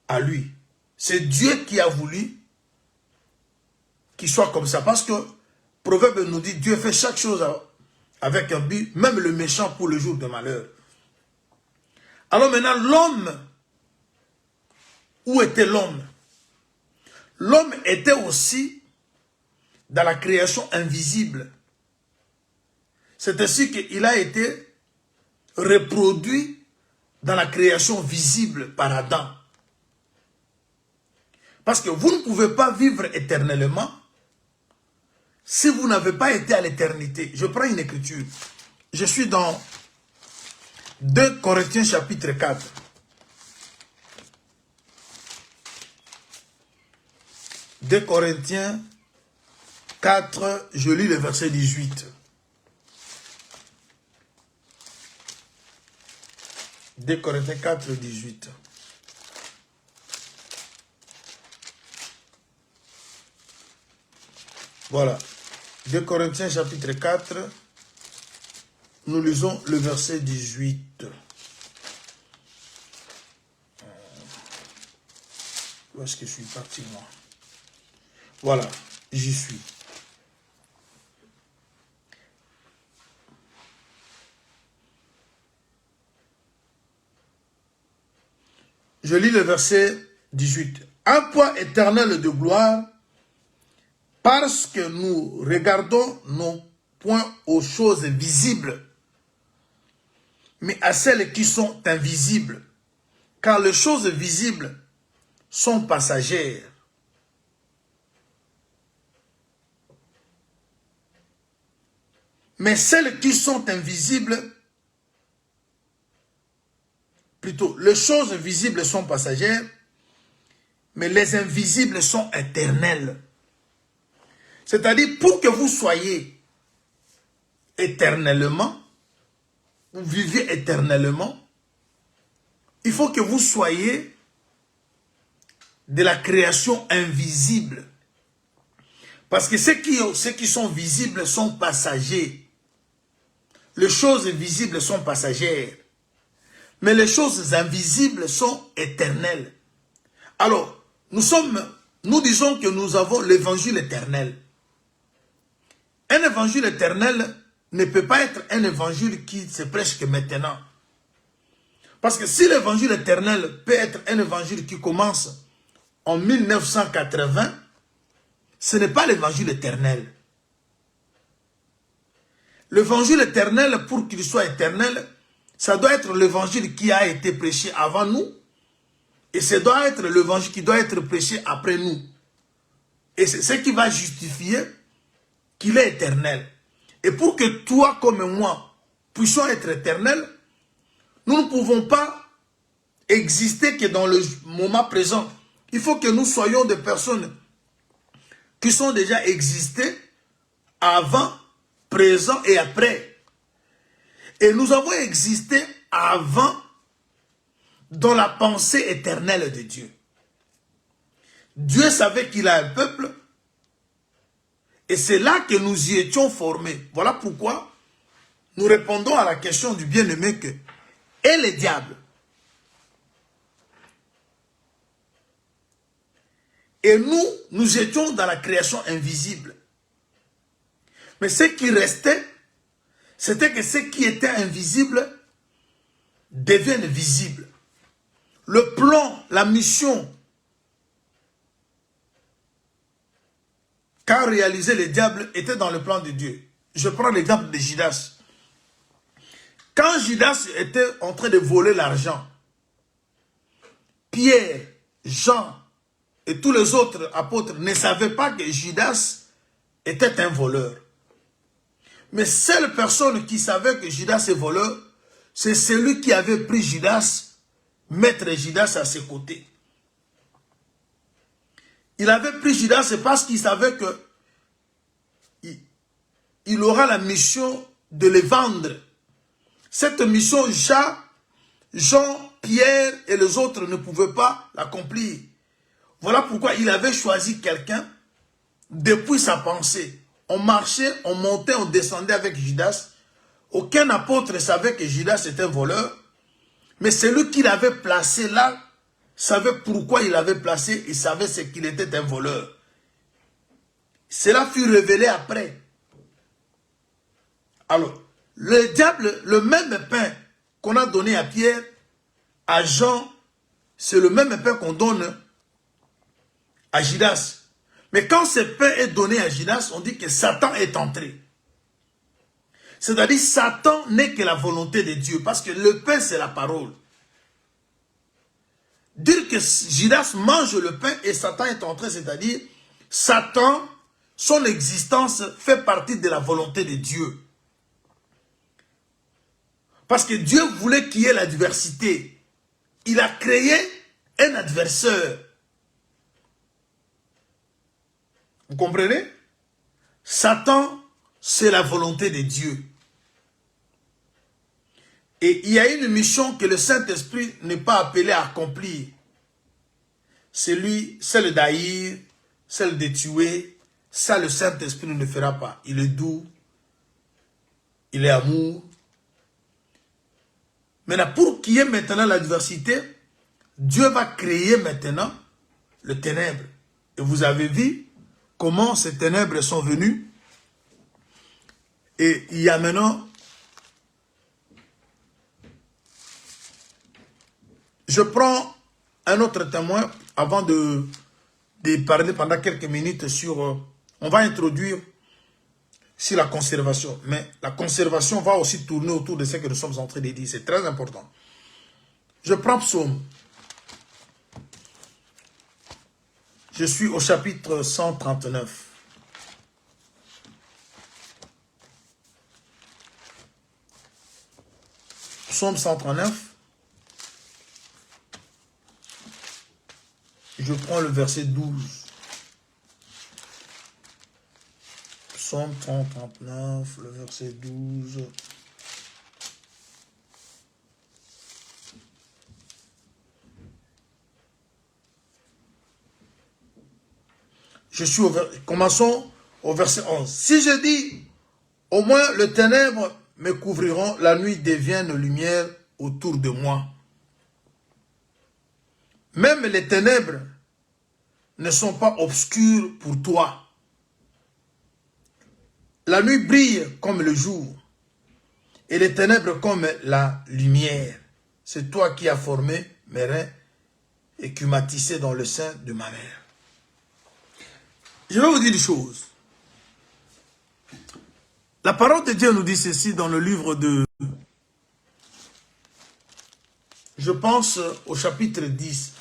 à lui. C'est Dieu qui a voulu qu'il soit comme ça. Parce que Proverbe nous dit, Dieu fait chaque chose avec un but, même le méchant pour le jour de malheur. Alors maintenant, l'homme, où était l'homme? L'homme était aussi dans la création invisible. C'est ainsi qu'il a été reproduit dans la création visible par Adam. Parce que vous ne pouvez pas vivre éternellement si vous n'avez pas été à l'éternité. Je prends une écriture. Je suis dans 2 Corinthiens chapitre 4. 2 Corinthiens 4, je lis le verset 18. 2 Corinthiens 4, 18. Voilà. 2 Corinthiens chapitre 4, nous lisons le verset 18. Où est-ce que je suis parti, moi? Voilà, j'y suis. Je lis le verset 18. Un poids éternel de gloire, parce que nous regardons non point aux choses visibles, mais à celles qui sont invisibles. Car les choses visibles sont passagères. Mais celles qui sont invisibles, plutôt, les choses visibles sont passagères, mais les invisibles sont éternelles. C'est-à-dire, pour que vous soyez éternellement, vous viviez éternellement, il faut que vous soyez de la création invisible. Parce que ceux qui sont visibles sont passagers. Les choses visibles sont passagères. Mais les choses invisibles sont éternelles. Alors, nous disons que nous avons l'évangile éternel. Un évangile éternel ne peut pas être un évangile qui se prêche que maintenant. Parce que si l'évangile éternel peut être un évangile qui commence en 1980, ce n'est pas l'évangile éternel. L'évangile éternel, pour qu'il soit éternel, ça doit être l'évangile qui a été prêché avant nous. Et ça doit être l'évangile qui doit être prêché après nous. Et c'est ce qui va justifier qu'il est éternel. Et pour que toi comme moi puissions être éternels, nous ne pouvons pas exister que dans le moment présent. Il faut que nous soyons des personnes qui sont déjà existées avant, présent et après. Et nous avons existé avant dans la pensée éternelle de Dieu. Dieu savait qu'il a un peuple et c'est là que nous y étions formés. Voilà pourquoi nous répondons à la question du bien-aimé que et le diable. Et nous étions dans la création invisible. Mais ce qui restait, c'était que ce qui était invisible devienne visible. Le plan, la mission qu'a réalisé le diable était dans le plan de Dieu. Je prends l'exemple de Judas. Quand Judas était en train de voler l'argent, Pierre, Jean et tous les autres apôtres ne savaient pas que Judas était un voleur. Mais seule personne qui savait que Judas est voleur, c'est celui qui avait pris Judas, mettre Judas à ses côtés. Il avait pris Judas, c'est parce qu'il savait que il aura la mission de les vendre. Cette mission, Jean, Pierre et les autres ne pouvaient pas l'accomplir. Voilà pourquoi il avait choisi quelqu'un depuis sa pensée. On marchait, on montait, on descendait avec Judas. Aucun apôtre ne savait que Judas était un voleur. Mais celui qui l'avait placé là savait pourquoi il l'avait placé. Il savait ce qu'il était un voleur. Cela fut révélé après. Alors, le diable, le même pain qu'on a donné à Pierre, à Jean, c'est le même pain qu'on donne à Judas. Mais quand ce pain est donné à Judas, on dit que Satan est entré. C'est-à-dire, Satan n'est que la volonté de Dieu, parce que le pain, c'est la parole. Dire que Judas mange le pain et Satan est entré, c'est-à-dire, Satan, son existence fait partie de la volonté de Dieu. Parce que Dieu voulait qu'il y ait l'adversité. Il a créé un adversaire. Vous comprenez? Satan, c'est la volonté de Dieu. Et il y a une mission que le Saint-Esprit n'est pas appelé à accomplir. Celle d'haïr, celle de tuer, ça le Saint-Esprit ne le fera pas. Il est doux, il est amour. Maintenant, pour qu'il y ait maintenant l'adversité, Dieu va créer maintenant le ténèbre. Et vous avez vu comment ces ténèbres sont venues. Et il y a maintenant... Je prends un autre témoin avant de parler pendant quelques minutes sur... on va introduire sur la conservation. Mais la conservation va aussi tourner autour de ce que nous sommes en train de dire. C'est très important. Je prends Psaume. Je suis au chapitre 139. Psaume 139. Je prends le verset 12. Psaume 139, le verset 12. Commençons au verset 11. Si je dis, au moins les ténèbres me couvriront, la nuit devient une lumière autour de moi. Même les ténèbres ne sont pas obscures pour toi. La nuit brille comme le jour et les ténèbres comme la lumière. C'est toi qui as formé mes reins et qui m'as tissé dans le sein de ma mère. Je vais vous dire une chose. La parole de Dieu nous dit ceci dans le livre de... Je pense au chapitre 10.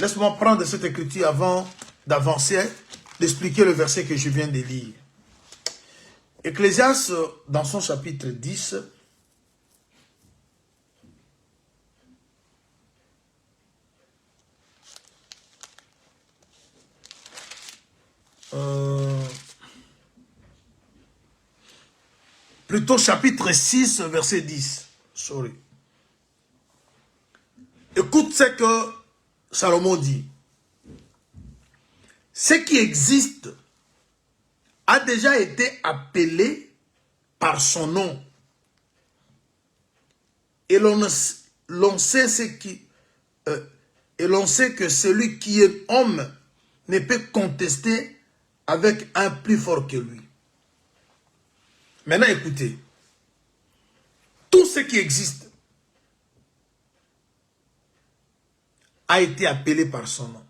Laisse-moi prendre cette écriture avant d'avancer, d'expliquer le verset que je viens de lire. Ecclésiaste, dans son chapitre 10, plutôt chapitre 6, verset 10. Sorry. Écoute ce que Salomon dit. Ce qui existe a déjà été appelé par son nom. Et l'on sait que celui qui est homme ne peut contester avec un plus fort que lui. Maintenant, écoutez. ce qui existe a été appelé par son nom.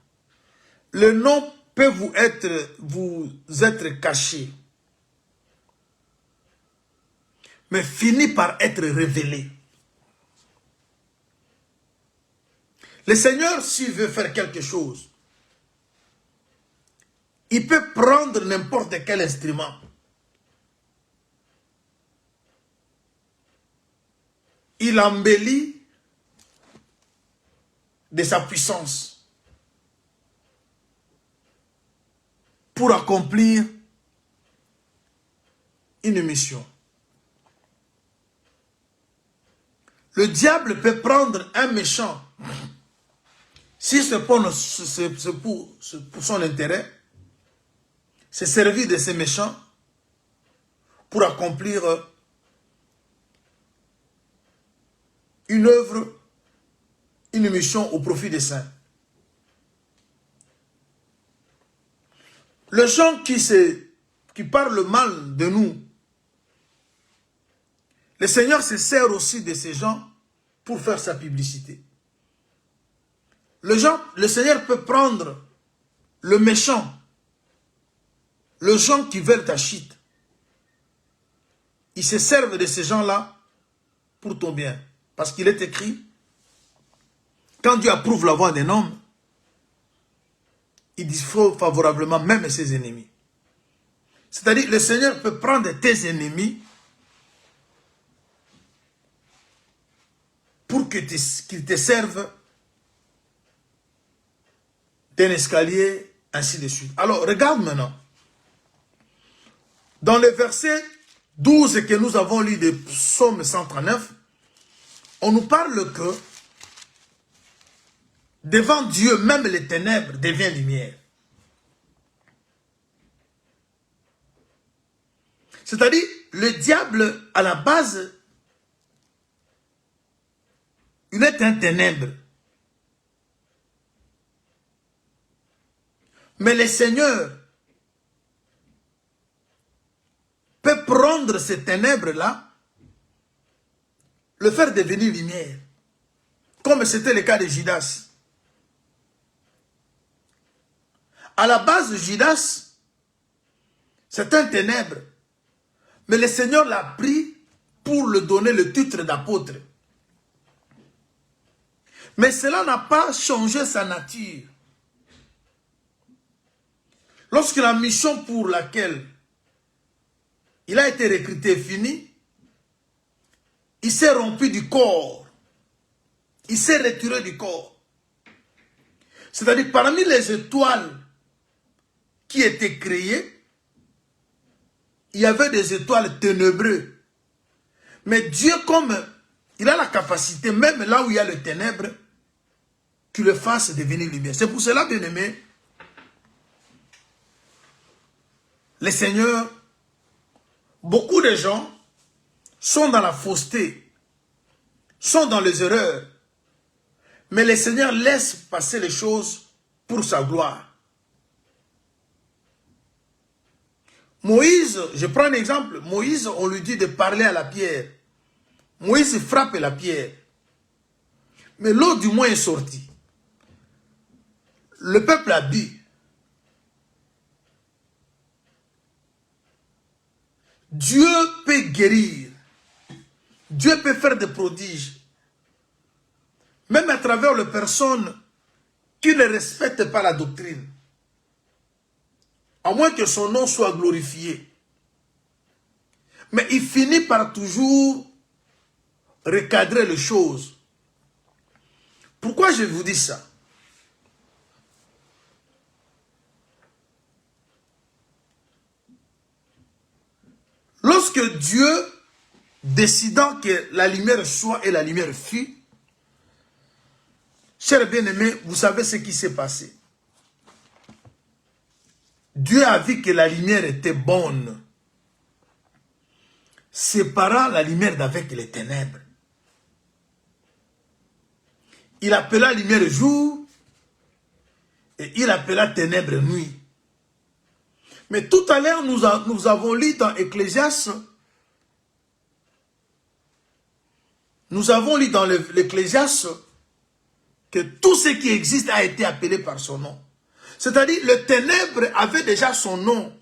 Le nom peut vous être caché, mais finit par être révélé. Le Seigneur, s'il veut faire quelque chose, il peut prendre n'importe quel instrument. Il embellit de sa puissance pour accomplir une mission. Le diable peut prendre un méchant, si c'est pour son intérêt, se servir de ces méchants pour accomplir une œuvre, une mission au profit des saints. Les gens qui parlent mal de nous, le Seigneur se sert aussi de ces gens pour faire sa publicité. Le Seigneur peut prendre le méchant, les gens qui veulent ta chute. Ils se servent de ces gens-là pour ton bien. Parce qu'il est écrit, quand Dieu approuve la voie d'un homme, il dispose favorablement même ses ennemis. C'est-à-dire, le Seigneur peut prendre tes ennemis pour qu'ils te servent d'un escalier, ainsi de suite. Alors, regarde maintenant. Dans le verset 12 que nous avons lu de Psaume 139, on nous parle que devant Dieu, même les ténèbres deviennent lumière. C'est-à-dire, le diable, à la base, il est un ténèbre. Mais le Seigneur peut prendre ces ténèbres-là, le faire devenir lumière. Comme c'était le cas de Judas. À la base, Judas, c'est un ténèbre. Mais le Seigneur l'a pris pour lui donner le titre d'apôtre. Mais cela n'a pas changé sa nature. Lorsque la mission pour laquelle il a été recruté est finie, il s'est rompu du corps. Il s'est retiré du corps. C'est-à-dire, parmi les étoiles qui étaient créées, il y avait des étoiles ténébreuses. Mais Dieu, comme il a la capacité, même là où il y a le ténèbre, qu'il le fasse devenir lumière. C'est pour cela, bien aimé, le Seigneur, beaucoup de gens sont dans la fausseté, sont dans les erreurs. Mais le Seigneur laisse passer les choses pour sa gloire. Moïse, je prends un exemple. Moïse, on lui dit de parler à la pierre. Moïse frappe la pierre. Mais l'eau du moins est sortie. Le peuple a bu. Dieu peut guérir. Dieu peut faire des prodiges. Même à travers les personnes qui ne respectent pas la doctrine. À moins que son nom soit glorifié. Mais il finit par toujours recadrer les choses. Pourquoi je vous dis ça? Lorsque Dieu, décidant que la lumière soit et la lumière fut, chers bien-aimés, vous savez ce qui s'est passé. Dieu a vu que la lumière était bonne, séparant la lumière d'avec les ténèbres. Il appela lumière jour et il appela ténèbres nuit. Mais tout à l'heure, nous avons lu dans Ecclésiaste Nous avons lu dans l'Ecclésiaste que tout ce qui existe a été appelé par son nom. C'est-à-dire, le ténèbre avait déjà son nom.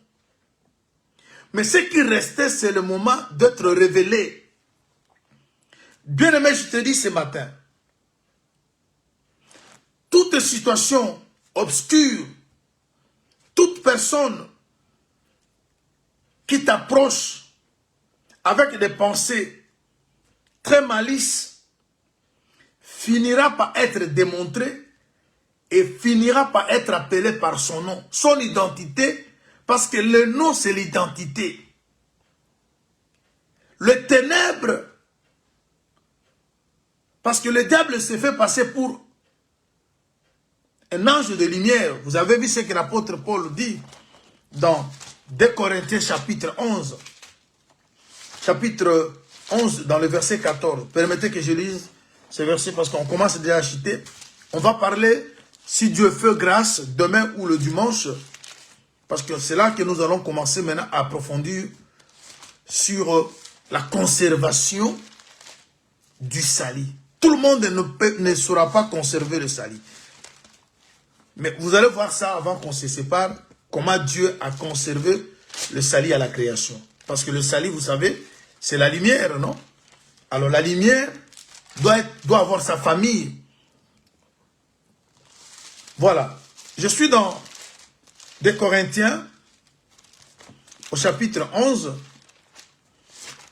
Mais ce qui restait, c'est le moment d'être révélé. Bien-aimé, je te dis ce matin, toute situation obscure, toute personne qui t'approche avec des pensées très malices, finira par être démontrée et finira par être appelé par son nom, son identité, parce que le nom c'est l'identité. Le ténèbre, parce que le diable s'est fait passer pour un ange de lumière. Vous avez vu ce que l'apôtre Paul dit dans 2 Corinthiens chapitre 11. Chapitre 11 dans le verset 14. Permettez que je lise ce verset parce qu'on commence déjà à chuter. On va parler, si Dieu fait grâce, demain ou le dimanche. Parce que c'est là que nous allons commencer maintenant à approfondir sur la conservation du sali. Tout le monde ne saura pas conserver le sali. Mais vous allez voir ça avant qu'on se sépare, comment Dieu a conservé le sali à la création. Parce que le sali, vous savez, c'est la lumière, non? Alors la lumière doit avoir sa famille. Voilà. Je suis dans 2 Corinthiens, au chapitre 11,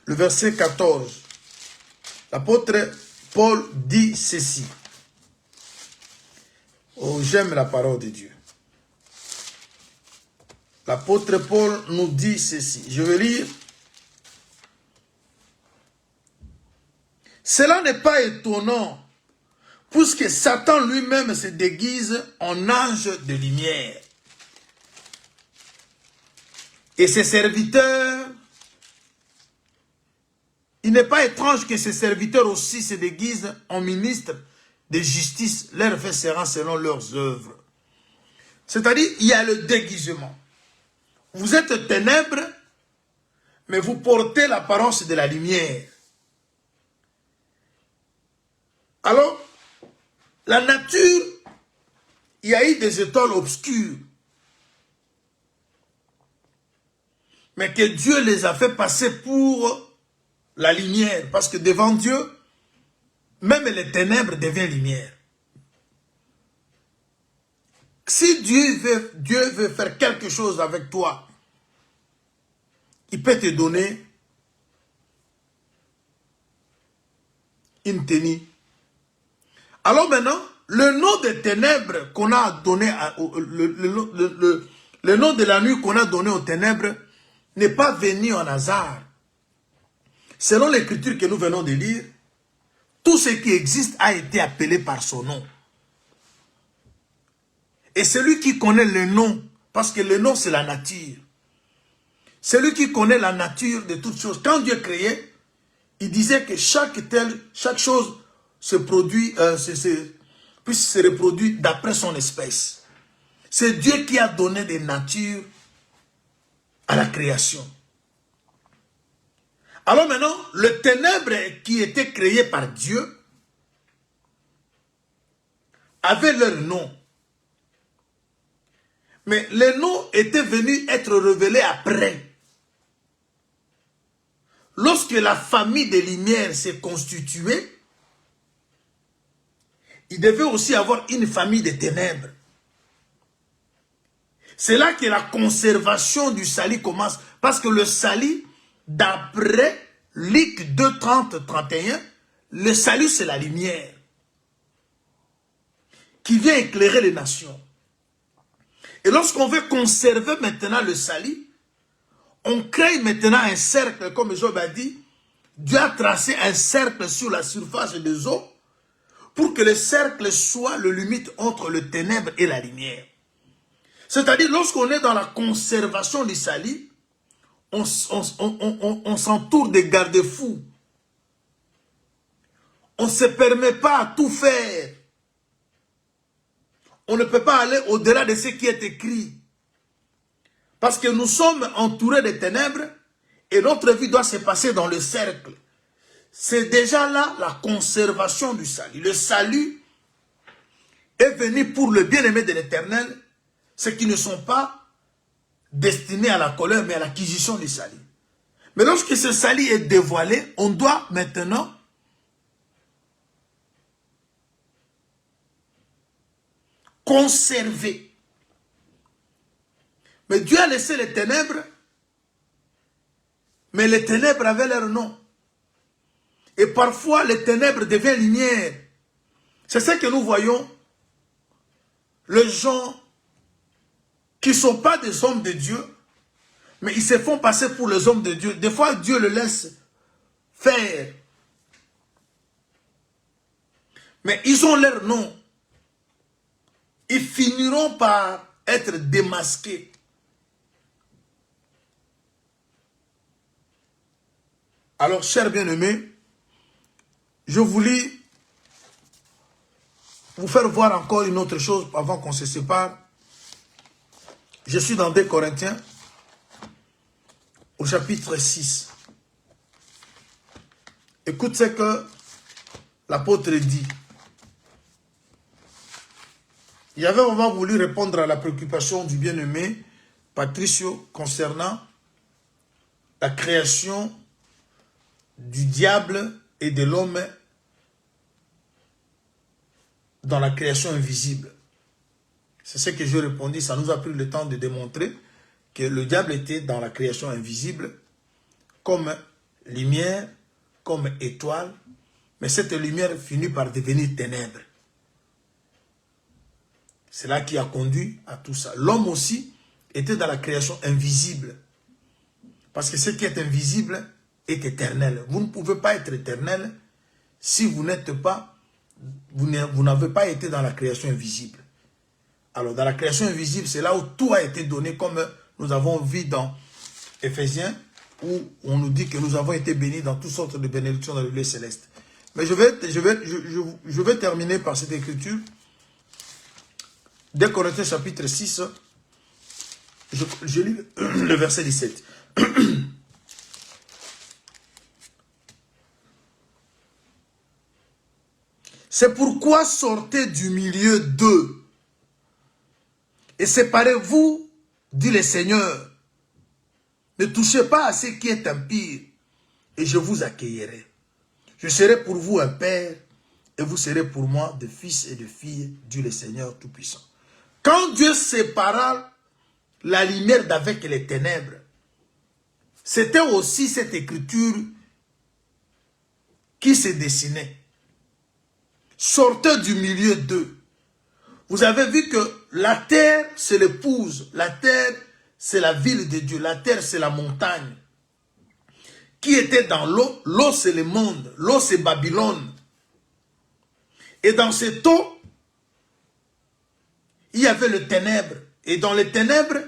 le verset 14. L'apôtre Paul dit ceci. Oh, j'aime la parole de Dieu. L'apôtre Paul nous dit ceci. Je vais lire. Cela n'est pas étonnant, puisque Satan lui-même se déguise en ange de lumière. Et ses serviteurs, il n'est pas étrange que ses serviteurs aussi se déguisent en ministres de justice, leur fait sera selon leurs œuvres. C'est-à-dire, il y a le déguisement. Vous êtes ténèbres, mais vous portez l'apparence de la lumière. Alors, la nature, il y a eu des étoiles obscures, mais que Dieu les a fait passer pour la lumière, parce que devant Dieu, même les ténèbres deviennent lumière. Si Dieu veut faire quelque chose avec toi, il peut te donner une tenue. Alors maintenant, le nom des ténèbres qu'on a donné, le nom de la nuit qu'on a donné aux ténèbres n'est pas venu en hasard. Selon l'écriture que nous venons de lire, tout ce qui existe a été appelé par son nom. Et celui qui connaît le nom, parce que le nom c'est la nature, celui qui connaît la nature de toutes choses, quand Dieu créait, il disait que chaque chose se produit, puisse se reproduire d'après son espèce. C'est Dieu qui a donné des natures à la création. Alors maintenant, le ténèbre qui était créé par Dieu avait leur nom. Mais les noms étaient venus être révélés après. Lorsque la famille des Lumières s'est constituée, il devait aussi avoir une famille des ténèbres. C'est là que la conservation du sali commence. Parce que le sali, d'après Luc 2, 30, 31, le salut c'est la lumière qui vient éclairer les nations. Et lorsqu'on veut conserver maintenant le salut, on crée maintenant un cercle, comme Job a dit. Dieu a tracé un cercle sur la surface des eaux pour que le cercle soit le limite entre le ténèbre et la lumière. C'est-à-dire, lorsqu'on est dans la conservation du salut, on s'entoure des garde-fous. On ne se permet pas à tout faire. On ne peut pas aller au-delà de ce qui est écrit. Parce que nous sommes entourés de ténèbres et notre vie doit se passer dans le cercle. c'est déjà là la conservation du salut. Le salut est venu pour le bien-aimé de l'Éternel, ceux qui ne sont pas destinés à la colère, mais à l'acquisition du salut. Mais lorsque ce salut est dévoilé, on doit maintenant conserver. Mais Dieu a laissé les ténèbres, mais les ténèbres avaient leur nom. Et parfois, les ténèbres deviennent lumière. C'est ce que nous voyons. Les gens qui ne sont pas des hommes de Dieu, mais ils se font passer pour les hommes de Dieu. Des fois, Dieu le laisse faire. Mais ils ont leur nom. Ils finiront par être démasqués. Alors, chers bien-aimés, je voulais vous faire voir encore une autre chose avant qu'on se sépare. Je suis dans 2 Corinthiens, au chapitre 6. Écoute ce que l'apôtre dit. Il avait vraiment voulu répondre à la préoccupation du bien-aimé Patricio concernant la création du diable et de l'homme dans la création invisible. C'est ce que je répondis. Ça nous a pris le temps de démontrer que le diable était dans la création invisible comme lumière, comme étoile, mais cette lumière finit par devenir ténèbres. C'est là qui a conduit à tout ça. L'homme aussi était dans la création invisible. Parce que ce qui est invisible est éternel. Vous ne pouvez pas être éternel si vous n'êtes pas, vous n'avez pas été dans la création invisible. Alors, dans la création invisible, c'est là où tout a été donné, comme nous avons vu dans Éphésiens, où on nous dit que nous avons été bénis dans toutes sortes de bénédictions dans le lieu céleste. Mais je vais terminer par cette écriture. 2 Corinthiens chapitre 6, je lis le verset 17. C'est pourquoi sortez du milieu d'eux et séparez-vous, dit le Seigneur. Ne touchez pas à ce qui est impur et je vous accueillerai. Je serai pour vous un père et vous serez pour moi des fils et des filles, dit le Seigneur Tout-Puissant. Quand Dieu sépara la lumière d'avec les ténèbres, c'était aussi cette écriture qui se dessinait. Sortez du milieu d'eux. Vous avez vu que la terre, c'est l'épouse. La terre, c'est la ville de Dieu. La terre, c'est la montagne. Qui était dans l'eau? L'eau, c'est le monde. L'eau, c'est Babylone. Et dans cette eau, il y avait le ténèbre. Et dans les ténèbres,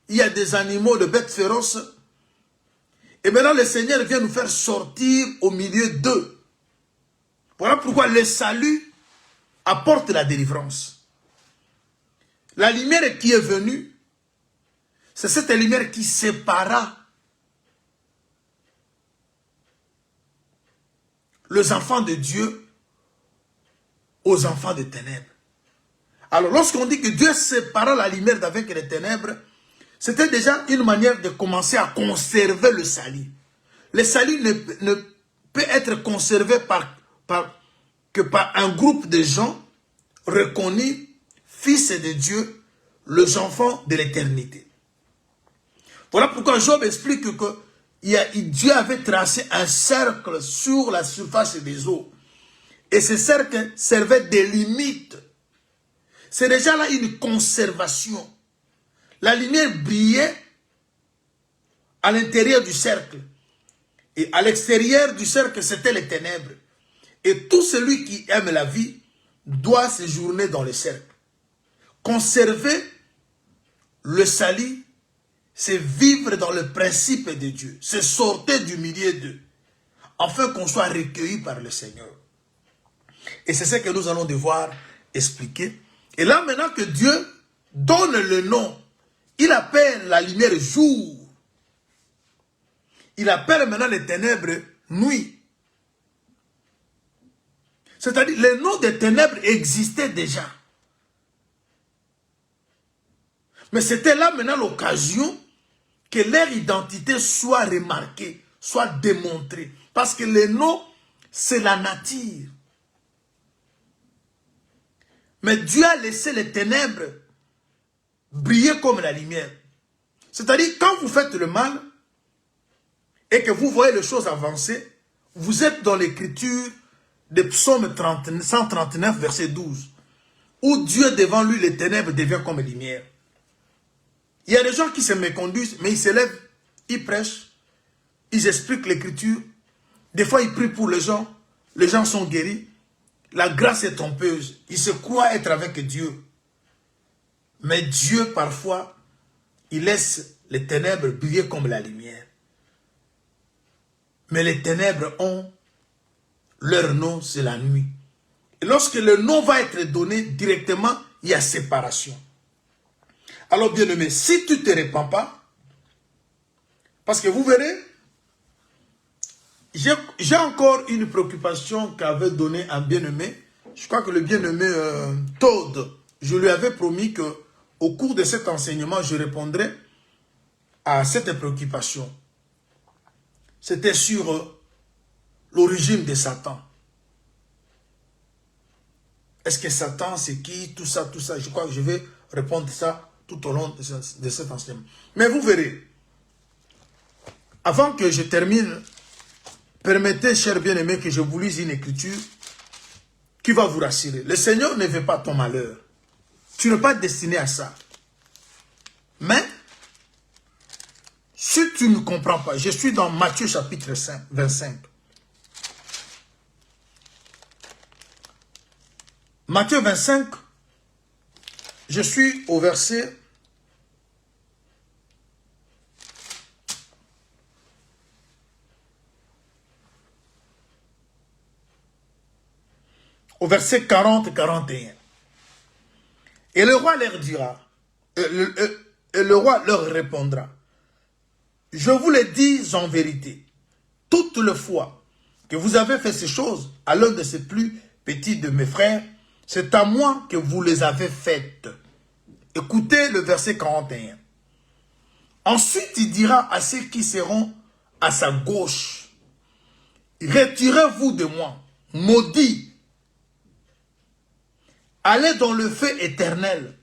il y a des animaux, de bêtes féroces. Et maintenant, le Seigneur vient nous faire sortir au milieu d'eux. Voilà pourquoi le salut apporte la délivrance. La lumière qui est venue, c'est cette lumière qui sépara les enfants de Dieu aux enfants des ténèbres. Alors, lorsqu'on dit que Dieu sépara la lumière d'avec les ténèbres, c'était déjà une manière de commencer à conserver le salut. Le salut ne peut être conservé que par un groupe de gens reconnus, fils de Dieu, les enfants de l'éternité. Voilà pourquoi Job explique que Dieu avait tracé un cercle sur la surface des eaux. Et ce cercle servait de limite. C'est déjà là une conservation. La lumière brillait à l'intérieur du cercle. Et à l'extérieur du cercle, c'était les ténèbres. Et tout celui qui aime la vie doit séjourner dans le cercle. Conserver le salut, c'est vivre dans le principe de Dieu. C'est sortir du milieu d'eux, afin qu'on soit recueilli par le Seigneur. Et c'est ce que nous allons devoir expliquer. Et là, maintenant que Dieu donne le nom, il appelle la lumière jour. Il appelle maintenant les ténèbres nuit. C'est-à-dire, les noms des ténèbres existaient déjà. Mais c'était là maintenant l'occasion que leur identité soit remarquée, soit démontrée. Parce que les noms, c'est la nature. Mais Dieu a laissé les ténèbres briller comme la lumière. C'est-à-dire, quand vous faites le mal et que vous voyez les choses avancer, vous êtes dans l'écriture de Psaume 139, verset 12, où Dieu, devant lui, les ténèbres devient comme lumière. Il y a des gens qui se méconduisent, mais ils se lèvent, ils prêchent, ils expliquent l'écriture. Des fois, ils prient pour les gens sont guéris. La grâce est trompeuse. Ils se croient être avec Dieu. Mais Dieu, parfois, il laisse les ténèbres briller comme la lumière. Mais les ténèbres ont leur nom, c'est la nuit. Et lorsque le nom va être donné directement, il y a séparation. Alors, bien-aimé, si tu ne te répands pas, parce que vous verrez, j'ai encore une préoccupation qu'avait donnée un bien-aimé. Je crois que le bien-aimé Todd, je lui avais promis que au cours de cet enseignement, je répondrai à cette préoccupation. C'était sur l'origine de Satan. Est-ce que Satan, c'est qui? Tout ça, tout ça. Je crois que je vais répondre à ça tout au long de cet enseignement. Mais vous verrez, avant que je termine, permettez, chers bien-aimés, que je vous lise une écriture qui va vous rassurer. Le Seigneur ne veut pas ton malheur. Tu n'es pas destiné à ça. Mais, si tu ne comprends pas, je suis dans Matthieu chapitre 25. Matthieu 25, je suis au verset 40-41. Et le roi leur dira, et le roi leur répondra, je vous le dis en vérité, toutes les fois que vous avez fait ces choses à l'un de ces plus petits de mes frères, c'est à moi que vous les avez faites. Écoutez le verset 41. Ensuite, il dira à ceux qui seront à sa gauche, retirez-vous de moi, maudits, allez dans le feu éternel,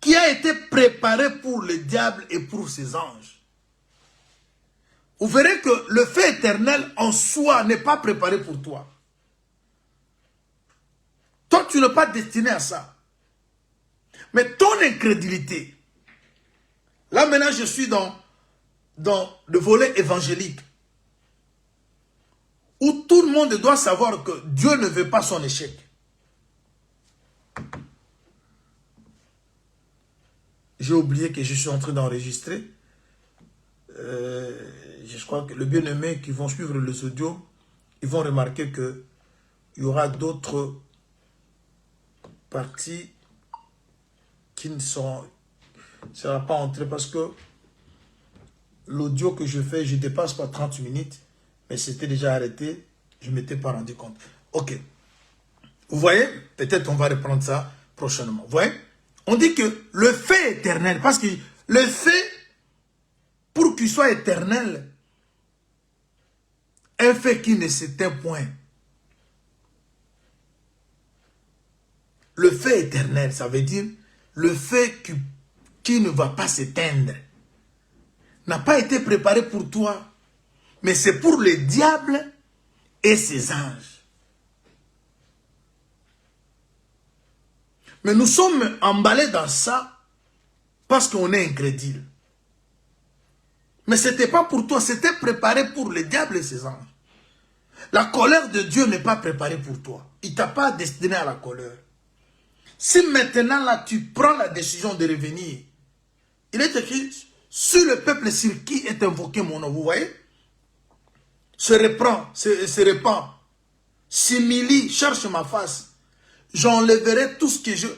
qui a été préparé pour le diable et pour ses anges. Vous verrez que le feu éternel en soi n'est pas préparé pour toi. Toi, tu n'es pas destiné à ça. Mais ton incrédulité, là maintenant je suis dans le volet évangélique, où tout le monde doit savoir que Dieu ne veut pas son échec. J'ai oublié que je suis en train d'enregistrer. Je crois que les bien-aimés qui vont suivre les audios, ils vont remarquer qu'il y aura d'autres parties qui ne seront pas entrées parce que l'audio que je fais, je ne dépasse pas 30 minutes, mais c'était déjà arrêté, je ne m'étais pas rendu compte. Ok. Vous voyez, peut-être on va reprendre ça prochainement. Vous voyez, on dit que le fait éternel, parce que le fait, pour qu'il soit éternel, un fait qui ne s'éteint point. Le fait éternel, ça veut dire le fait qui ne va pas s'éteindre, n'a pas été préparé pour toi, mais c'est pour le diable et ses anges. Mais nous sommes emballés dans ça parce qu'on est incrédule. Mais ce n'était pas pour toi, c'était préparé pour le diable et ses anges. La colère de Dieu n'est pas préparée pour toi. Il ne t'a pas destiné à la colère. Si maintenant là tu prends la décision de revenir, il est écrit, sur le peuple sur qui est invoqué mon nom, vous voyez, se répand, s'humilie, cherche ma face, j'enlèverai tout ce que je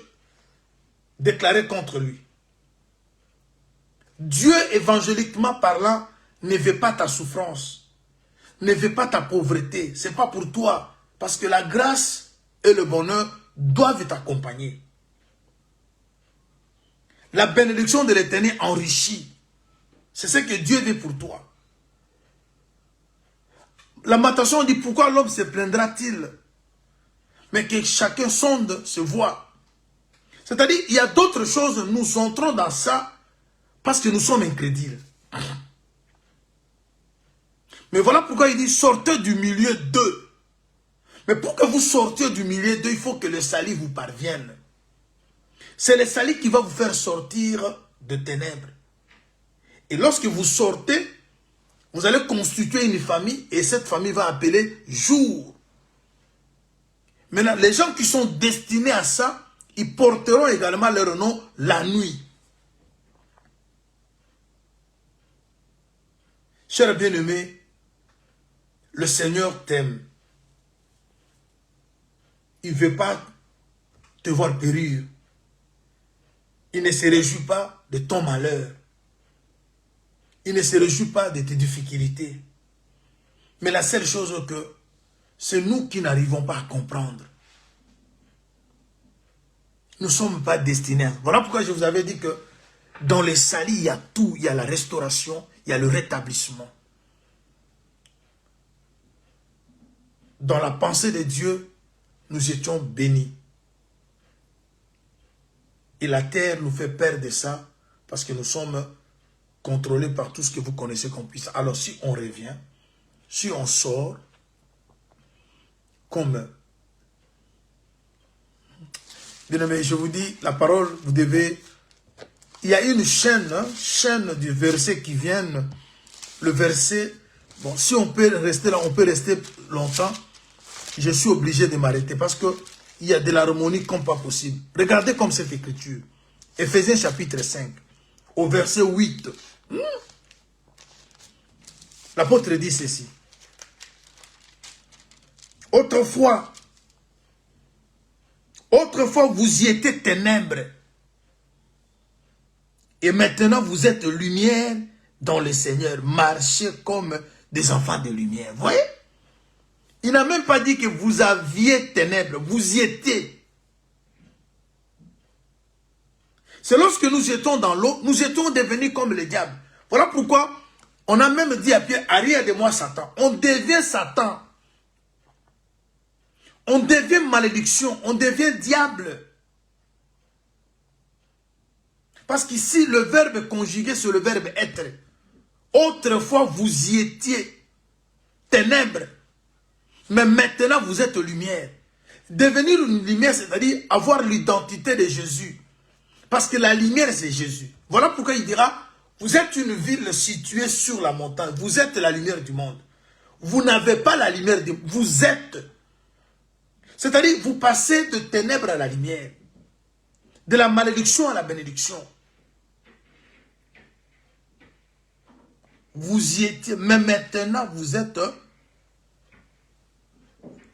déclarais contre lui. Dieu, évangéliquement parlant, ne veut pas ta souffrance. ne veut pas ta pauvreté. Ce n'est pas pour toi. Parce que la grâce et le bonheur doivent t'accompagner. La bénédiction de l'Éternel enrichit. C'est ce que Dieu veut pour toi. Lamentation dit, pourquoi l'homme se plaindra-t-il? Mais que chacun sonde se voit. C'est-à-dire, il y a d'autres choses, nous entrons dans ça parce que nous sommes incrédules. Mais voilà pourquoi il dit, sortez du milieu d'eux. Mais pour que vous sortiez du milieu d'eux, il faut que le salut vous parvienne. C'est le salut qui va vous faire sortir de ténèbres. Et lorsque vous sortez, vous allez constituer une famille et cette famille va appeler jour. Maintenant, les gens qui sont destinés à ça, ils porteront également leur nom la nuit. Chers bien-aimés, le Seigneur t'aime. Il ne veut pas te voir périr. Il ne se réjouit pas de ton malheur. Il ne se réjouit pas de tes difficultés. Mais la seule chose que c'est nous qui n'arrivons pas à comprendre. Nous ne sommes pas destinés. Voilà pourquoi je vous avais dit que dans les salis, il y a tout. Il y a la restauration, il y a le rétablissement. Dans la pensée de Dieu, nous étions bénis. Et la terre nous fait peur de ça parce que nous sommes contrôlés par tout ce que vous connaissez comme puissance. Alors si on revient, si on sort, comme... Bien aimé, je vous dis, la parole, vous devez... Il y a une chaîne, chaîne du verset qui vient. Le verset, bon, si on peut rester là, on peut rester longtemps. Je suis obligé de m'arrêter parce que il y a de l'harmonie comme pas possible. Regardez comme cette écriture. Éphésiens chapitre 5, au verset 8. L'apôtre dit ceci. Autrefois, vous y étiez ténèbres. Et maintenant, vous êtes lumière dans le Seigneur. Marchez comme des enfants de lumière. Vous voyez? Il n'a même pas dit que vous aviez ténèbres. Vous y étiez. C'est lorsque nous étions dans l'eau, nous étions devenus comme le diable. Voilà pourquoi on a même dit à Pierre, arrière de moi Satan. On devient Satan. On devient malédiction. On devient diable. Parce qu'ici, le verbe conjugué sur le verbe être. Autrefois, vous y étiez ténèbres. Mais maintenant, vous êtes lumière. Devenir une lumière, c'est-à-dire avoir l'identité de Jésus. Parce que la lumière, c'est Jésus. Voilà pourquoi il dira, vous êtes une ville située sur la montagne. Vous êtes la lumière du monde. Vous n'avez pas la lumière du monde. Vous êtes. C'est-à-dire, vous passez de ténèbres à la lumière. De la malédiction à la bénédiction. Vous y étiez, mais maintenant, vous êtes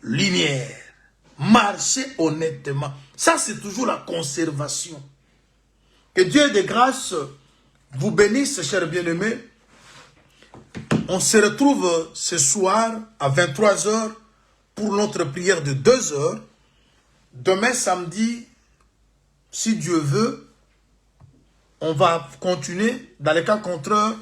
lumière. Marchez honnêtement. Ça, c'est toujours la conservation. Que Dieu de grâce vous bénisse, chers bien-aimés. On se retrouve ce soir à 23 h pour notre prière de 2 h. Demain, samedi, si Dieu veut, on va continuer. Dans les cas contraires,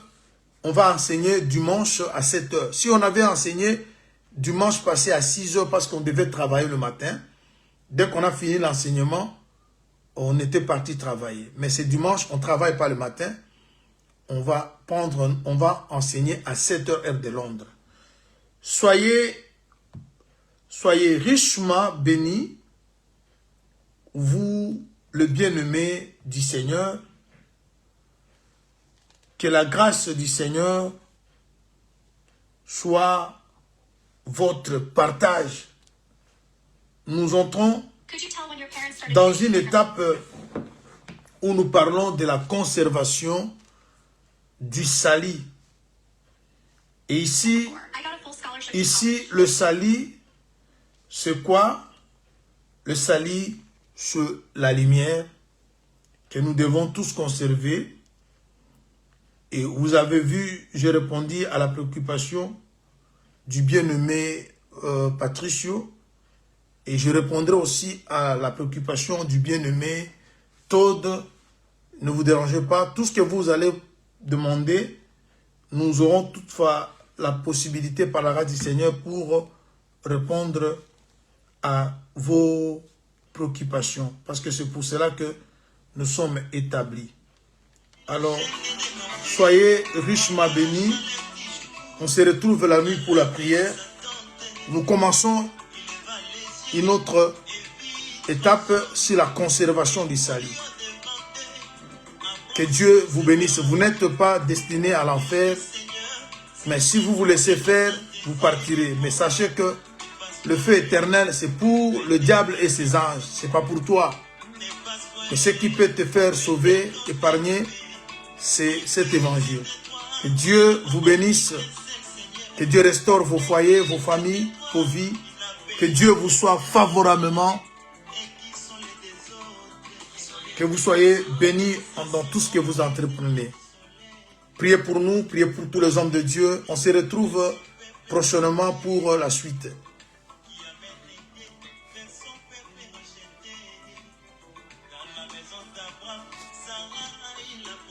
on va enseigner dimanche à 7 h. Si on avait enseigné dimanche passé à 6 h parce qu'on devait travailler le matin, dès qu'on a fini l'enseignement, on était parti travailler. Mais c'est dimanche, on ne travaille pas le matin. On va enseigner à 7 h heure de Londres. Soyez richement bénis, vous, le bien-aimé du Seigneur. Que la grâce du Seigneur soit votre partage. Nous entrons dans une étape où nous parlons de la conservation du salut. Et ici, le salut, c'est quoi? Le salut, c'est la lumière que nous devons tous conserver. Et vous avez vu, j'ai répondu à la préoccupation du bien-aimé Patricio. Et je répondrai aussi à la préoccupation du bien-aimé Todd. Ne vous dérangez pas. Tout ce que vous allez demander, nous aurons toutefois la possibilité par la grâce du Seigneur pour répondre à vos préoccupations. Parce que c'est pour cela que nous sommes établis. Alors, soyez richement bénis. On se retrouve la nuit pour la prière. Nous commençons une autre étape sur la conservation du salut. Que Dieu vous bénisse. Vous n'êtes pas destiné à l'enfer, mais si vous vous laissez faire, vous partirez. Mais sachez que le feu éternel, c'est pour le diable et ses anges. Ce n'est pas pour toi. Et ce qui peut te faire sauver, épargner, c'est cet évangile. Que Dieu vous bénisse. Que Dieu restaure vos foyers, vos familles, vos vies. Que Dieu vous soit favorablement. Que vous soyez bénis dans tout ce que vous entreprenez. Priez pour nous, priez pour tous les hommes de Dieu. On se retrouve prochainement pour la suite.